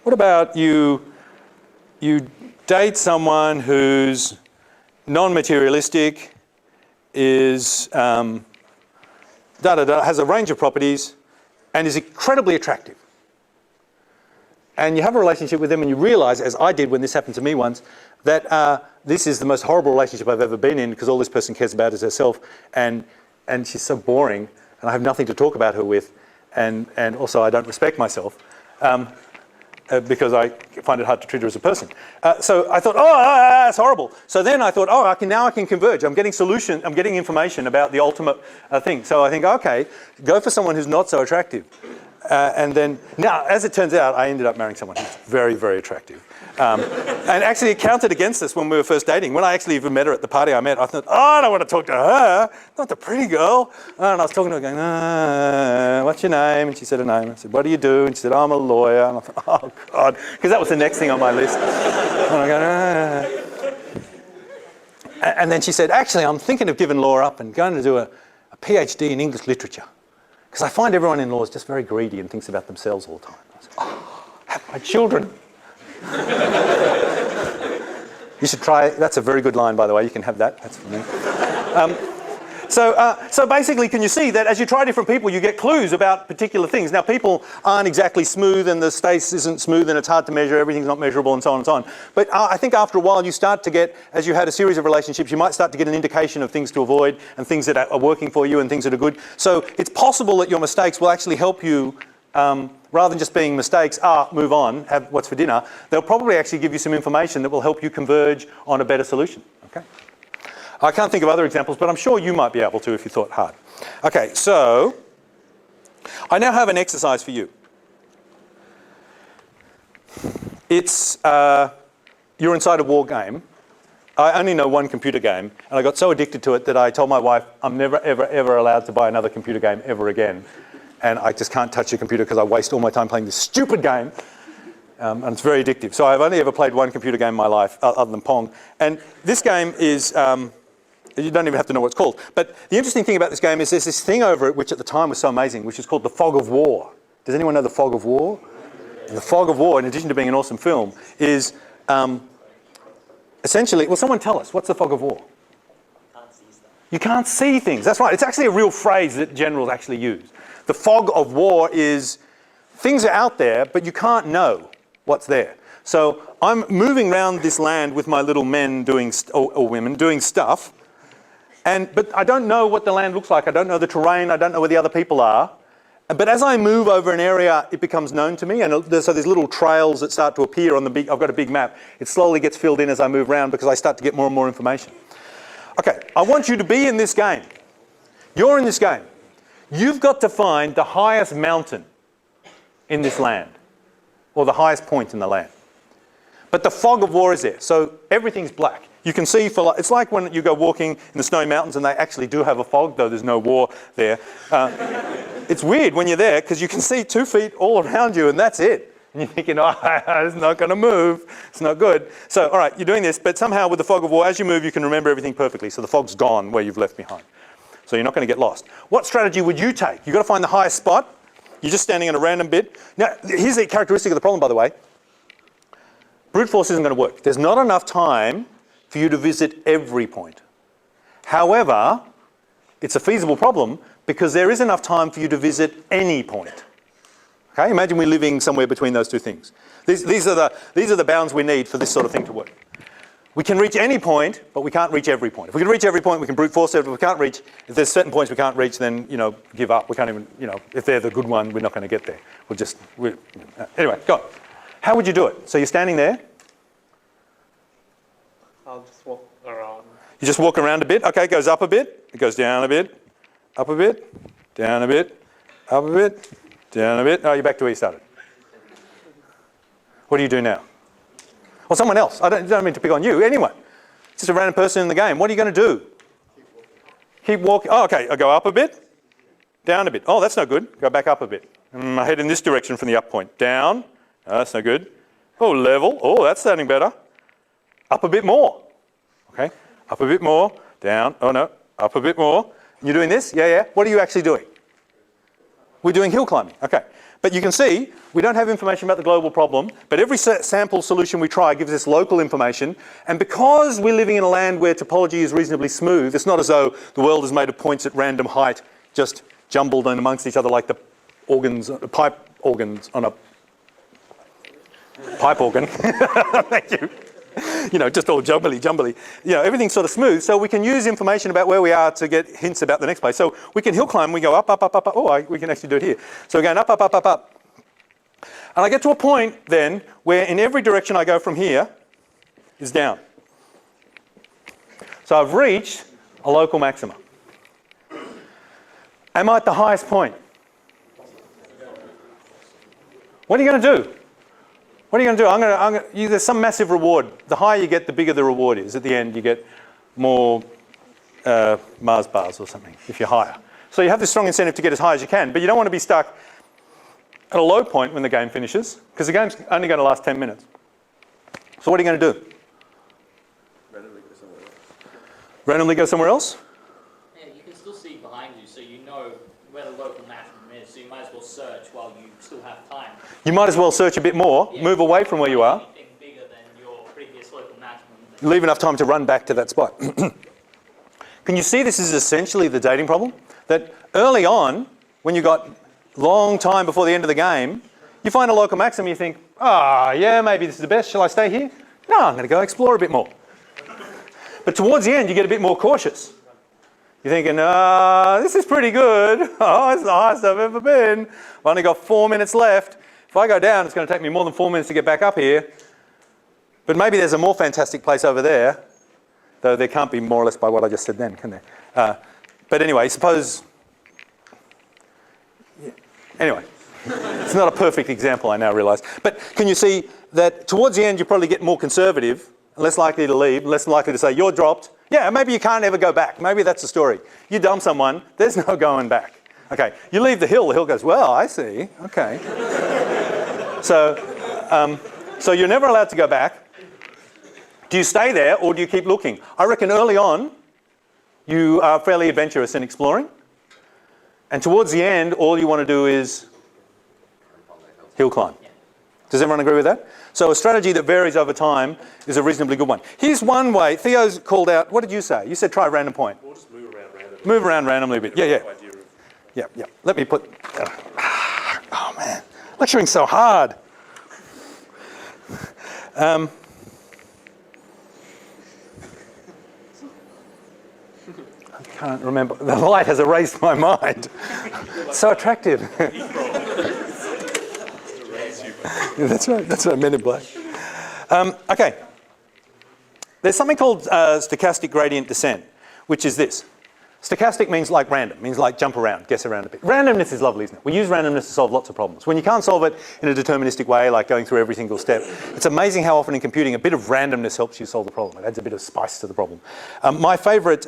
What about you date someone who's non-materialistic, is has a range of properties, and is incredibly attractive. And you have a relationship with them and you realise, as I did when this happened to me once, that this is the most horrible relationship I've ever been in because all this person cares about is herself, and she's so boring, and I have nothing to talk about her with, and also I don't respect myself. Because I find it hard to treat her as a person. So I thought, that's horrible. So then I thought, now I can converge. I'm getting information about the ultimate thing. So I think, okay, go for someone who's not so attractive. And then, now, as it turns out, I ended up marrying someone who's very, very attractive. And actually it counted against us when we were first dating. When I actually even met her at the party I met, I thought, I don't want to talk to her, not the pretty girl. And I was talking to her going, what's your name? And she said her name. I said, what do you do? And she said, I'm a lawyer. And I thought, oh God, because that was the next thing on my list. And I go, And then she said, actually, I'm thinking of giving law up and going to do a PhD in English literature. Because I find everyone in law is just very greedy and thinks about themselves all the time. I said, have my children. You should try, that's a very good line, by the way, you can have that, that's for me. So basically, can you see that as you try different people, you get clues about particular things. Now, people aren't exactly smooth, and the space isn't smooth, and it's hard to measure, everything's not measurable, and so on and so on. But I think after a while, you start to get, as you had a series of relationships, you might start to get an indication of things to avoid, and things that are working for you, and things that are good. So it's possible that your mistakes will actually help you, rather than just being mistakes, move on, have what's for dinner, they'll probably actually give you some information that will help you converge on a better solution, okay? I can't think of other examples, but I'm sure you might be able to if you thought hard. Okay, so I now have an exercise for you. It's, you're inside a war game. I only know one computer game, and I got so addicted to it that I told my wife I'm never, ever, ever allowed to buy another computer game ever again. And I just can't touch a computer because I waste all my time playing this stupid game. And it's very addictive. So I've only ever played one computer game in my life, other than Pong. And this game is, you don't even have to know what it's called. But the interesting thing about this game is there's this thing over it, which at the time was so amazing, which is called the fog of war. Does anyone know the fog of war? And the fog of war, in addition to being an awesome film, is essentially, well, someone tell us, what's the fog of war? You can't see things. That's right. It's actually a real phrase that generals actually use. The fog of war is things are out there, but you can't know what's there. So I'm moving around this land with my little men doing, or women doing stuff, but I don't know what the land looks like. I don't know the terrain. I don't know where the other people are. But as I move over an area, it becomes known to me. And so there's little trails that start to appear on the big, I've got a big map. It slowly gets filled in as I move around because I start to get more and more information. Okay, I want you to be in this game. You're in this game. You've got to find the highest mountain in this land, or the highest point in the land. But the fog of war is there, so everything's black. You can see, it's like when you go walking in the snowy mountains and they actually do have a fog, though there's no war there. It's weird when you're there because you can see 2 feet all around you and that's it. And you're thinking, it's not going to move. It's not good. So, all right, you're doing this, but somehow with the fog of war, as you move, you can remember everything perfectly. So the fog's gone where you've left behind. So you're not going to get lost. What strategy would you take? You've got to find the highest spot. You're just standing on a random bit. Now, here's the characteristic of the problem, by the way. Brute force isn't going to work. There's not enough time for you to visit every point. However, it's a feasible problem because there is enough time for you to visit any point. Okay, imagine we're living somewhere between those two things. These are the bounds we need for this sort of thing to work. We can reach any point, but we can't reach every point. If we can reach every point, we can brute force it. If we can't reach, if there's certain points we can't reach, then, give up. We can't even, if they're the good one, we're not going to get there. Anyway, go on. How would you do it? So you're standing there. I'll just walk around. You just walk around a bit. Okay, it goes up a bit. It goes down a bit. Up a bit. Down a bit. Up a bit. Down a bit. Oh, you're back to where you started. What do you do now? Or someone else. I don't mean to pick on you. Anyone. Just a random person in the game. What are you going to do? Keep walking. Oh, okay. I go up a bit. Down a bit. Oh, that's no good. Go back up a bit. I head in this direction from the up point. Down. Oh, that's no good. Oh, level. Oh, that's sounding better. Up a bit more. Okay. Up a bit more. Down. Oh, no. Up a bit more. You're doing this? Yeah, yeah. What are you actually doing? We're doing hill climbing. Okay. But you can see, we don't have information about the global problem, but every sample solution we try gives us local information. And because we're living in a land where topology is reasonably smooth, it's not as though the world is made of points at random height, just jumbled in amongst each other like the organs, pipe organs on a pipe organ. Thank you. You know, just all jumbly. You know, everything's sort of smooth, so we can use information about where we are to get hints about the next place. So we can hill climb, we go up. Oh, we can actually do it here. So we're going up. And I get to a point then where in every direction I go from here is down. So I've reached a local maxima. Am I at the highest point? What are you going to do? What are you going to do? There's some massive reward. The higher you get, the bigger the reward is. At the end, you get more Mars bars or something if you're higher. So you have this strong incentive to get as high as you can, but you don't want to be stuck at a low point when the game finishes, because the game's only going to last 10 minutes. So what are you going to do? Randomly go somewhere else. Randomly go somewhere else? Yeah, you can still see behind you, so you know where the local maximum is, so you might as well search while you still have time. You might as well search a bit more, move away from where you are. Anything bigger than your previous local maximum. Leave enough time to run back to that spot. Can you see this is essentially the dating problem? That early on, when you got long time before the end of the game, you find a local maximum, you think, yeah, maybe this is the best, shall I stay here? No, I'm going to go explore a bit more. But towards the end, you get a bit more cautious. You're thinking, this is pretty good. Oh, it's the highest I've ever been. I've only got 4 minutes left. If I go down, it's going to take me more than 4 minutes to get back up here. But maybe there's a more fantastic place over there, though there can't be more or less by what I just said then, can there? But anyway, suppose... Anyway, it's not a perfect example, I now realise. But can you see that towards the end you probably get more conservative, less likely to leave, less likely to say, you're dropped. Yeah, maybe you can't ever go back. Maybe that's the story. You dump someone, there's no going back. Okay, you leave the hill goes, well, I see, okay. So you're never allowed to go back. Do you stay there or do you keep looking? I reckon early on, you are fairly adventurous in exploring. And towards the end, all you want to do is hill climb. Does everyone agree with that? So a strategy that varies over time is a reasonably good one. Here's one way. Theo's called out, what did you say? You said try a random point. We'll just move around randomly. Move around randomly a bit. Yeah. Idea of Yeah. Let me put... oh, man. Lecturing's so hard. I can't remember. The light has erased my mind. So attractive. That's right. That's what I meant in black. Okay. There's something called stochastic gradient descent, which is this. Stochastic means like random, means like jump around, guess around a bit. Randomness is lovely, isn't it? We use randomness to solve lots of problems. When you can't solve it in a deterministic way, like going through every single step, it's amazing how often in computing a bit of randomness helps you solve the problem. It adds a bit of spice to the problem. My favourite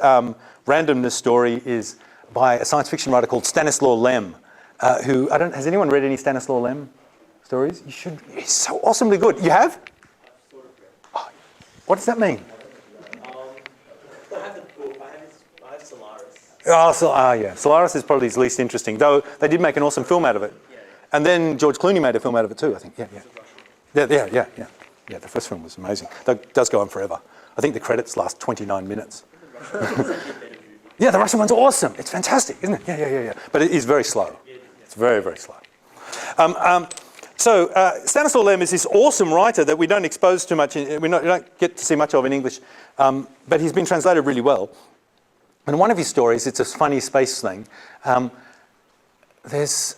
randomness story is by a science fiction writer called Stanislaw Lem, who, has anyone read any Stanislaw Lem stories? You should. He's so awesomely good. You have? Oh, what does that mean? I have the book. I have Solaris. Yeah. Solaris is probably his least interesting, though they did make an awesome film out of it. Yeah. And then George Clooney made a film out of it too, I think. Yeah. Yeah, the first film was amazing. That does go on forever. I think the credits last 29 minutes. Yeah, the Russian one's awesome. It's fantastic, isn't it? Yeah. But it is very slow. It's very, very slow. So Stanislaw Lem is this awesome writer that we don't expose too much, we don't get to see much of in English, but he's been translated really well. And one of his stories, it's a funny space thing. There's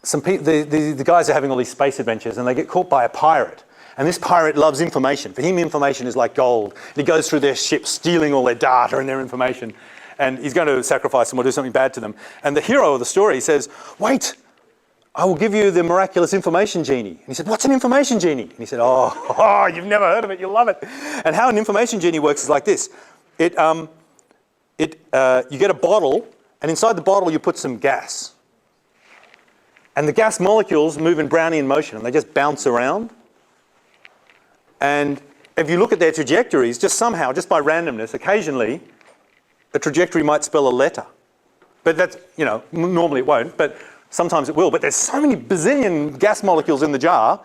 some people, the guys are having all these space adventures and they get caught by a pirate. And this pirate loves information. For him, information is like gold. And he goes through their ship, stealing all their data and their information. And he's going to sacrifice them or do something bad to them. And the hero of the story says, wait, I will give you the miraculous information genie. And he said, what's an information genie? And he said, oh, you've never heard of it, you'll love it. And how an information genie works is like this. You get a bottle, and inside the bottle you put some gas. And the gas molecules move in Brownian motion, and they just bounce around. And if you look at their trajectories, just somehow, just by randomness, occasionally, a trajectory might spell a letter. But that's, normally it won't, but sometimes it will, but there's so many bazillion gas molecules in the jar,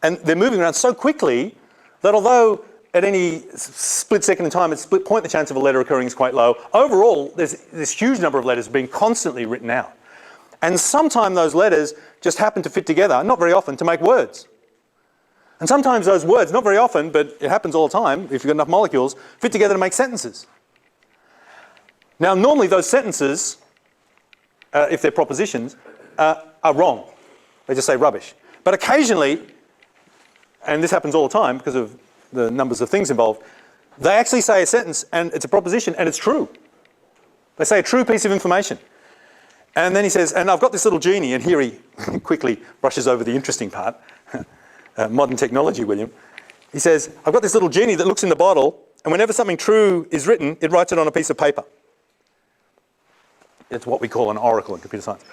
and they're moving around so quickly that although at any split second in time, at split point, the chance of a letter occurring is quite low. Overall, there's this huge number of letters being constantly written out. And sometimes those letters just happen to fit together, not very often, to make words. And sometimes those words, not very often, but it happens all the time, if you've got enough molecules, fit together to make sentences. Now, normally those sentences, if they're propositions, are wrong. They just say rubbish. But occasionally, and this happens all the time because of the numbers of things involved, they actually say a sentence and it's a proposition and it's true. They say a true piece of information. And then he says, and I've got this little genie, and here he quickly brushes over the interesting part. Modern technology, William. He says, I've got this little genie that looks in the bottle, and whenever something true is written, it writes it on a piece of paper. It's what we call an oracle in computer science.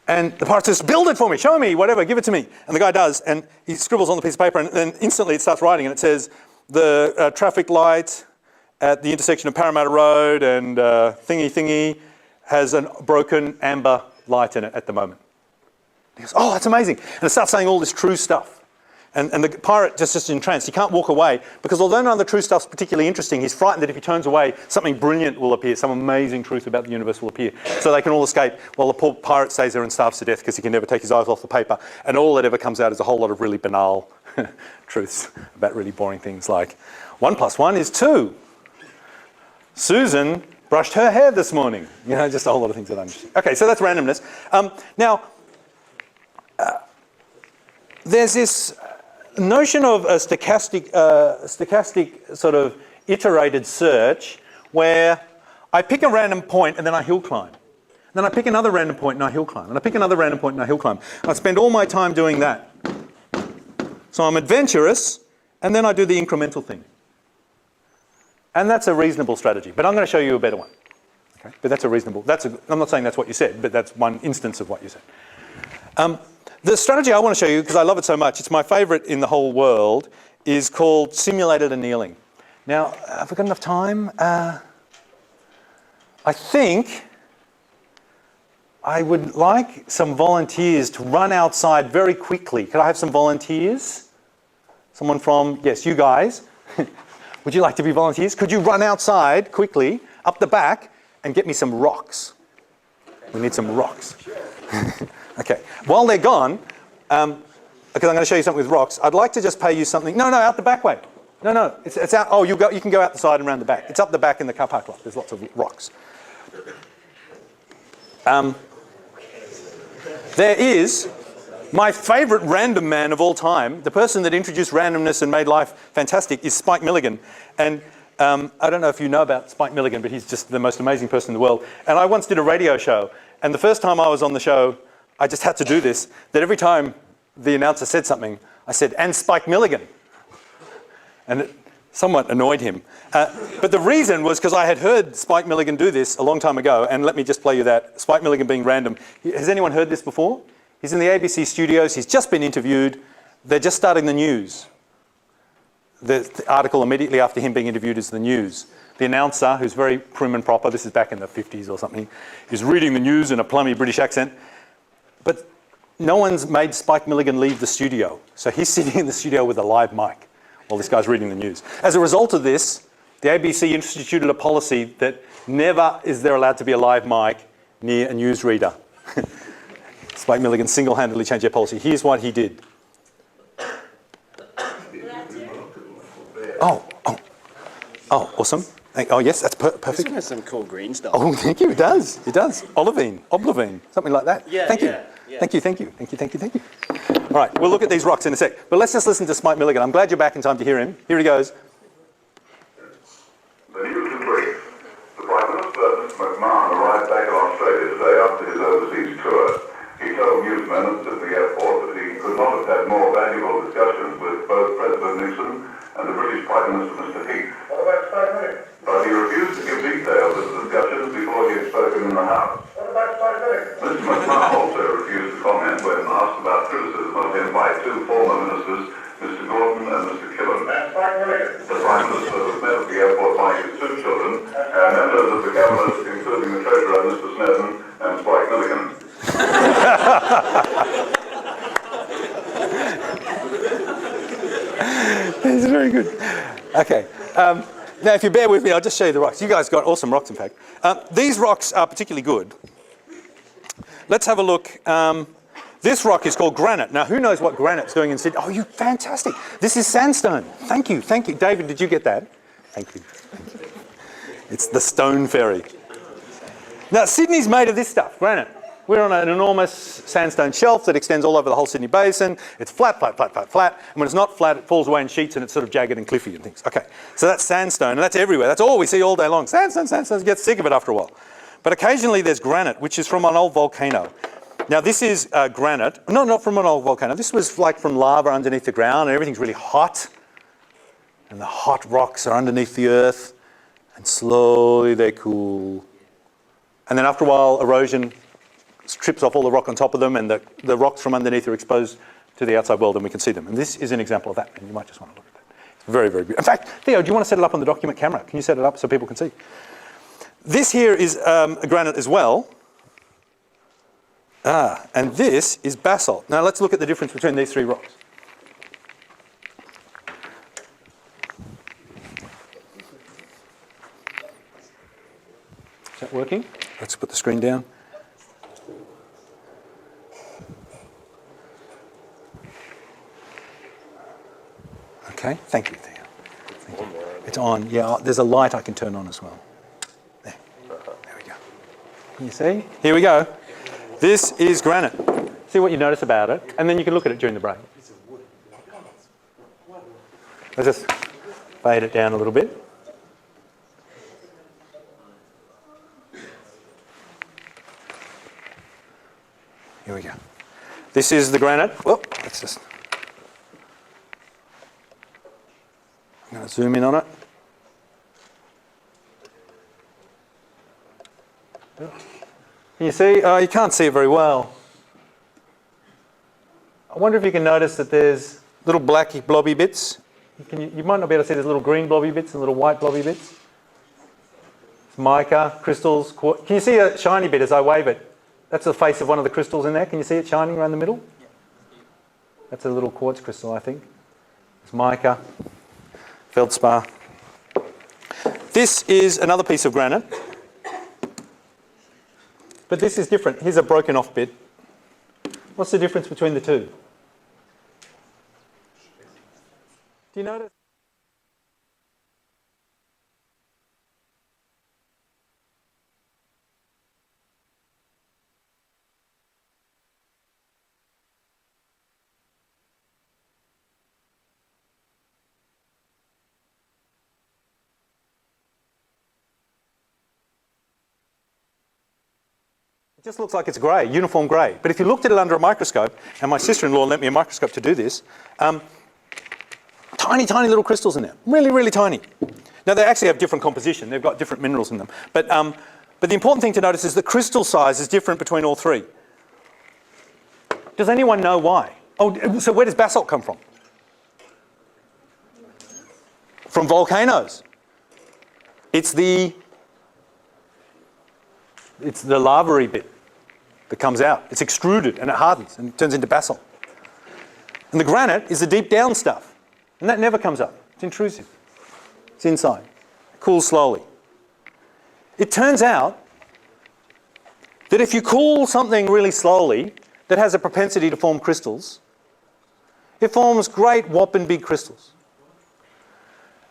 And the pirate says, build it for me, show me, whatever, give it to me. And the guy does, and he scribbles on the piece of paper, and then instantly it starts writing, and it says, the traffic light at the intersection of Parramatta Road and thingy has a broken amber light in it at the moment. He goes, oh, that's amazing. And it starts saying all this true stuff. And the pirate just entranced. He can't walk away because although none of the true stuff's particularly interesting, he's frightened that if he turns away, something brilliant will appear, some amazing truth about the universe will appear. So they can all escape while the poor pirate stays there and starves to death because he can never take his eyes off the paper. And all that ever comes out is a whole lot of really banal truths about really boring things like 1 + 1 is 2. Susan brushed her hair this morning. You know, just a whole lot of things that I'm interesting. Okay, so that's randomness. Now, there's this notion of a stochastic sort of iterated search where I pick a random point and then I hill climb. Then I pick another random point and I hill climb. And I pick another random point and I hill climb. I spend all my time doing that. So I'm adventurous and then I do the incremental thing. And that's a reasonable strategy. But I'm going to show you a better one. Okay? But that's a reasonable, I'm not saying that's what you said, but that's one instance of what you said. The strategy I want to show you, because I love it so much, it's my favorite in the whole world, is called simulated annealing. Now, have we got enough time? I think I would like some volunteers to run outside very quickly. Could I have some volunteers? Someone from, yes, you guys. Would you like to be volunteers? Could you run outside quickly, up the back, and get me some rocks? We need some rocks. Okay, while they're gone, because I'm going to show you something with rocks, I'd like to just pay you something. No, out the back way. No, it's out. Oh, you can go out the side and around the back. It's up the back in the car park lot. There's lots of rocks. There is my favourite random man of all time. The person that introduced randomness and made life fantastic is Spike Milligan. And I don't know if you know about Spike Milligan, but he's just the most amazing person in the world. And I once did a radio show. And the first time I was on the show, I just had to do this, that every time the announcer said something, I said, and Spike Milligan. And it somewhat annoyed him. But the reason was because I had heard Spike Milligan do this a long time ago, and let me just play you that. Spike Milligan being random. Has anyone heard this before? He's in the ABC studios, he's just been interviewed, they're just starting the news. The article immediately after him being interviewed is the news. The announcer, who's very prim and proper, this is back in the 50s or something, is reading the news in a plummy British accent. But no one's made Spike Milligan leave the studio. So he's sitting in the studio with a live mic while this guy's reading the news. As a result of this, the ABC instituted a policy that never is there allowed to be a live mic near a newsreader. Spike Milligan single-handedly changed their policy. Here's what he did. Oh, awesome. Oh, yes, that's perfect. This one has some cool green stuff. Oh, thank you. It does. Olivine, something like that. Yeah, thank you. Yeah. Thank you. All right, we'll look at these rocks in a sec. But let's just listen to Spike Milligan. I'm glad you're back in time to hear him. Here he goes. The news in brief. The Prime Minister, Mr McMahon, arrived back in Australia today after his overseas tour. He told newsmen at the airport that he could not have had more valuable discussions with both President Nixon and the British Prime Minister, Mr Heath. What about Spider? But he refused to give details of the discussions before he had spoken in the House. What about Spider? Mr McMahon also refused to comment when asked about criticism of him by two former ministers, Mr Gordon and Mr Killen. The Prime Minister was met at the airport by his two children and members of the Cabinet, including the Treasurer, Mr Snedden, and Spike Milligan. It's very good. Okay. Now, if you bear with me, I'll just show you the rocks. You guys got awesome rocks, in fact. These rocks are particularly good. Let's have a look. This rock is called granite. Now, who knows what granite's doing in Sydney? Oh, you fantastic. This is sandstone. Thank you. Thank you. David, did you get that? Thank you. Thank you. It's the stone fairy. Now, Sydney's made of this stuff, granite. We're on an enormous sandstone shelf that extends all over the whole Sydney Basin. It's flat, flat, flat, flat, flat. And when it's not flat, it falls away in sheets and it's sort of jagged and cliffy and things. Okay, so that's sandstone, and that's everywhere. That's all we see all day long. Sandstone, sandstone. You get sick of it after a while. But occasionally there's granite, which is from an old volcano. Now, this is granite. No, not from an old volcano. This was like from lava underneath the ground, and everything's really hot. And the hot rocks are underneath the earth, and slowly they cool. And then after a while, erosion strips off all the rock on top of them, and the rocks from underneath are exposed to the outside world, and we can see them. And this is an example of that, and you might just want to look at that. It's very, very good. In fact, Theo, do you want to set it up on the document camera? Can you set it up so people can see? This here is a granite as well. And this is basalt. Now let's look at the difference between these three rocks. Is that working? Let's put the screen down. Okay, thank you, Theo. Thank you. It's on. Yeah, there's a light I can turn on as well. There we go. Can you see? Here we go. This is granite. See what you notice about it, and then you can look at it during the break. Let's just fade it down a little bit. Here we go. This is the granite. Whoop, let's just... I'm going to zoom in on it. Can you see? Oh, you can't see it very well. I wonder if you can notice that there's little blacky blobby bits. You might not be able to see there's little green blobby bits and little white blobby bits. It's mica, crystals, quartz. Can you see a shiny bit as I wave it? That's the face of one of the crystals in there. Can you see it shining around the middle? That's a little quartz crystal, I think. It's mica, feldspar. This is another piece of granite. But this is different. Here's a broken off bit. What's the difference between the two? Do you notice? It just looks like it's grey, uniform grey. But if you looked at it under a microscope, and my sister-in-law lent me a microscope to do this, tiny, tiny little crystals in there. Really, really tiny. Now, they actually have different composition. They've got different minerals in them. But the important thing to notice is the crystal size is different between all three. Does anyone know why? Oh, so where does basalt come from? From volcanoes. It's the lava-y bit that comes out. It's extruded and it hardens and it turns into basalt. And the granite is the deep down stuff. And that never comes up. It's intrusive. It's inside. It cools slowly. It turns out that if you cool something really slowly that has a propensity to form crystals, it forms great whopping big crystals.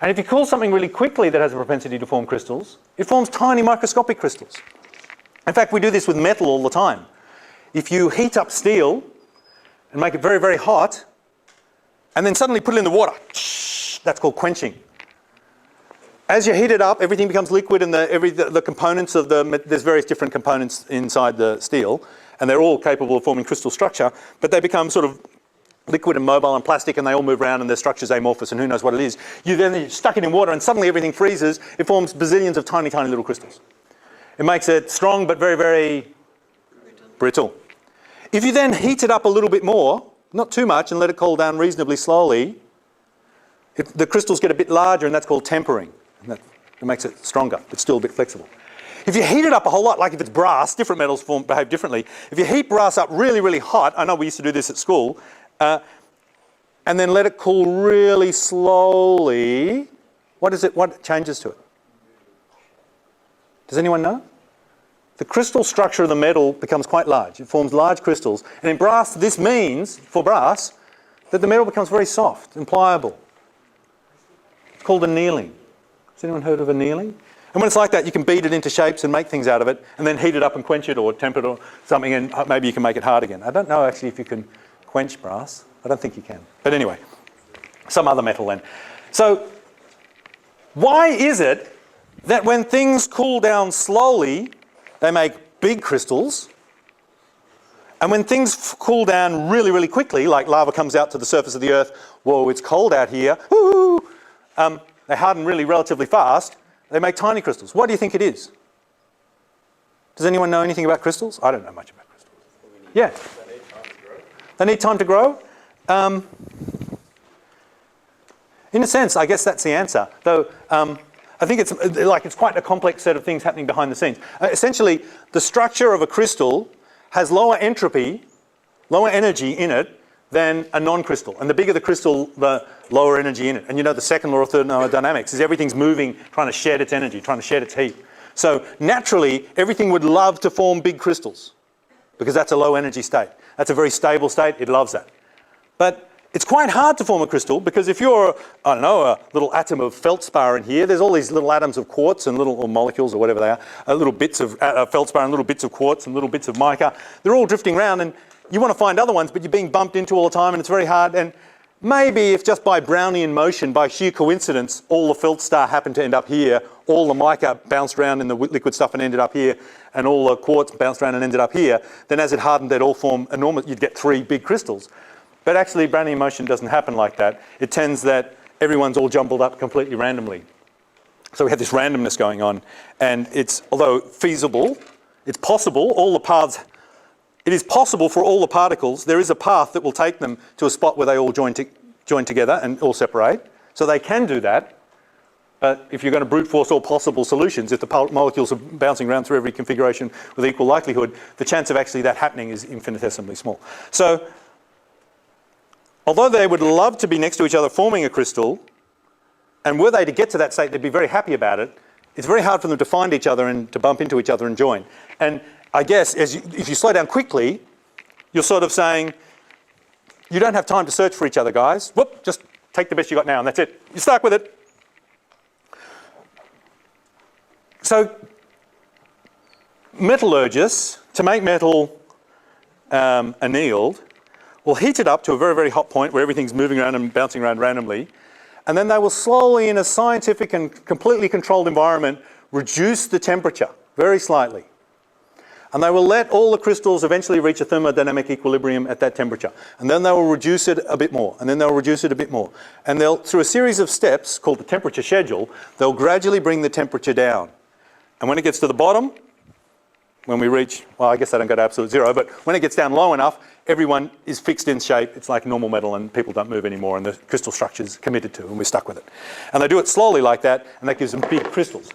And if you cool something really quickly that has a propensity to form crystals, it forms tiny microscopic crystals. In fact, we do this with metal all the time. If you heat up steel and make it very, very hot, and then suddenly put it in the water, that's called quenching. As you heat it up, everything becomes liquid, and the components of there's various different components inside the steel, and they're all capable of forming crystal structure, but they become sort of liquid and mobile and plastic, and they all move around, and their structure's amorphous, and who knows what it is. Then stuck it in water, and suddenly everything freezes. It forms bazillions of tiny, tiny little crystals. It makes it strong, but very, very brittle. If you then heat it up a little bit more, not too much, and let it cool down reasonably slowly, the crystals get a bit larger, and that's called tempering. And that makes it stronger, but still a bit flexible. If you heat it up a whole lot, like if it's brass, different metals behave differently. If you heat brass up really, really hot, I know we used to do this at school, and then let it cool really slowly, what changes to it? Does anyone know? The crystal structure of the metal becomes quite large. It forms large crystals. And in brass, this means, for brass, that the metal becomes very soft and pliable. It's called annealing. Has anyone heard of annealing? And when it's like that, you can beat it into shapes and make things out of it, and then heat it up and quench it or temper it or something, and maybe you can make it hard again. I don't know actually if you can quench brass. I don't think you can. But anyway, some other metal then. So why is it that when things cool down slowly, they make big crystals, and when things cool down really, really quickly, like lava comes out to the surface of the Earth, whoa, it's cold out here, woo, they harden really relatively fast, they make tiny crystals. What do you think it is? Does anyone know anything about crystals? I don't know much about crystals. Yeah. They need time to grow? In a sense, I guess that's the answer. Though I think it's quite a complex set of things happening behind the scenes. Essentially, the structure of a crystal has lower entropy, lower energy in it than a non-crystal. And the bigger the crystal, the lower energy in it. And you know the second law of thermodynamics is everything's moving, trying to shed its energy, trying to shed its heat. So naturally, everything would love to form big crystals because that's a low energy state. That's a very stable state. It loves that. But it's quite hard to form a crystal because if you're, I don't know, a little atom of feldspar in here, there's all these little atoms of quartz and little molecules or whatever they are, little bits of feldspar and little bits of quartz and little bits of mica. They're all drifting around and you want to find other ones, but you're being bumped into all the time and it's very hard. And maybe if just by Brownian motion, by sheer coincidence, all the feldspar happened to end up here, all the mica bounced around in the liquid stuff and ended up here, and all the quartz bounced around and ended up here, then as it hardened, they'd all form enormous, you'd get 3 big crystals. But actually, Brownian motion doesn't happen like that. It tends that everyone's all jumbled up completely randomly. So we have this randomness going on, and it's, although feasible, it's possible, it is possible for all the particles, there is a path that will take them to a spot where they all join together and all separate. So they can do that. But if you're going to brute force all possible solutions, if the molecules are bouncing around through every configuration with equal likelihood, the chance of actually that happening is infinitesimally small. So although they would love to be next to each other forming a crystal, and were they to get to that state, they'd be very happy about it, it's very hard for them to find each other and to bump into each other and join. And I guess if you slow down quickly, you're sort of saying, you don't have time to search for each other, guys. Whoop, just take the best you got now and that's it. You're stuck with it. So metallurgists, to make metal annealed, will heat it up to a very, very hot point where everything's moving around and bouncing around randomly. And then they will slowly, in a scientific and completely controlled environment, reduce the temperature very slightly. And they will let all the crystals eventually reach a thermodynamic equilibrium at that temperature. And then they will reduce it a bit more. And then they'll reduce it a bit more. And they'll, through a series of steps called the temperature schedule, they'll gradually bring the temperature down. And when it gets to the bottom, when we reach, well, I guess they don't go to absolute zero, but when it gets down low enough, everyone is fixed in shape. It's like normal metal and people don't move anymore and the crystal structure's committed to and we're stuck with it. And they do it slowly like that and that gives them big crystals.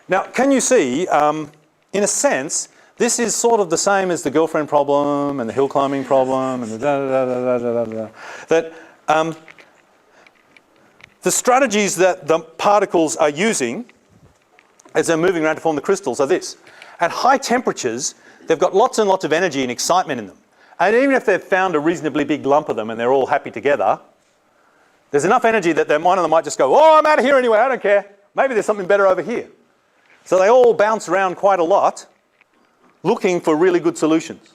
Now, can you see, in a sense, this is sort of the same as the girlfriend problem and the hill climbing problem and the da-da-da-da-da-da-da. That the strategies that the particles are using as they're moving around to form the crystals are this. At high temperatures, they've got lots and lots of energy and excitement in them. And even if they've found a reasonably big lump of them and they're all happy together, there's enough energy that one of them might just go, oh, I'm out of here anyway, I don't care. Maybe there's something better over here. So they all bounce around quite a lot, looking for really good solutions.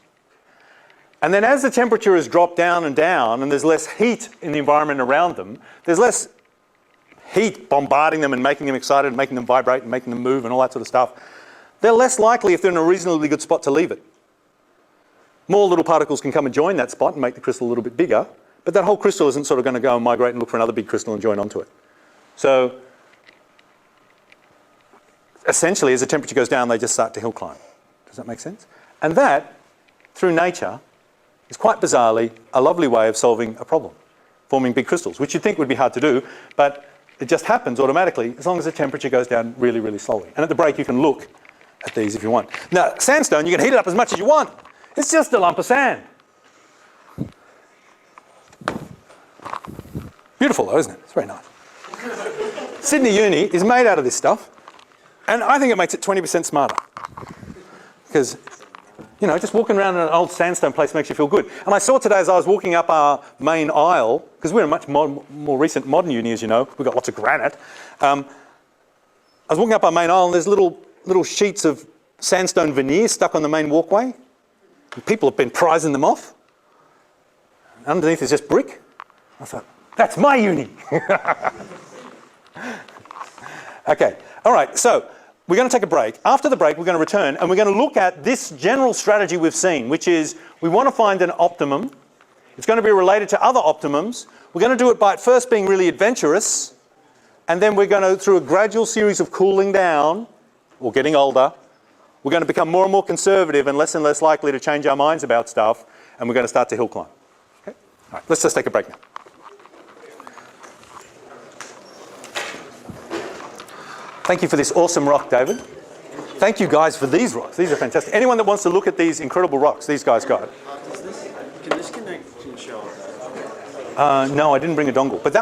And then as the temperature has dropped down and there's less heat in the environment around them, there's less heat bombarding them and making them excited and making them vibrate and making them move and all that sort of stuff, they're less likely, if they're in a reasonably good spot, to leave it. More little particles can come and join that spot and make the crystal a little bit bigger, but that whole crystal isn't sort of going to go and migrate and look for another big crystal and join onto it. So essentially, as the temperature goes down, they just start to hill climb. Does that make sense? And that, through nature, is quite bizarrely a lovely way of solving a problem, forming big crystals, which you'd think would be hard to do, but it just happens automatically as long as the temperature goes down really, really slowly. And at the break, you can look at these if you want. Now, sandstone, you can heat it up as much as you want. It's just a lump of sand. Beautiful though, isn't it? It's very nice. Sydney Uni is made out of this stuff, and I think it makes it 20% smarter. Because, you know, just walking around in an old sandstone place makes you feel good. And I saw today as I was walking up our main aisle, because we're a much more recent modern uni, as you know, we've got lots of granite. I was walking up our main aisle and there's little sheets of sandstone veneer stuck on the main walkway. And people have been prizing them off. Underneath is just brick. I thought, that's my uni. Okay, all right, so we're going to take a break. After the break, we're going to return and we're going to look at this general strategy we've seen, which is we want to find an optimum. It's going to be related to other optimums. We're going to do it by at first being really adventurous, and then we're going to, through a gradual series of cooling down, or getting older, we're going to become more and more conservative and less likely to change our minds about stuff, and we're going to start to hill climb. Okay? All right, let's just take a break now. Thank you for this awesome rock, David. Thank you guys for these rocks. These are fantastic. Anyone that wants to look at these incredible rocks, these guys got it. Can this connect to show? No, I didn't bring a dongle, but that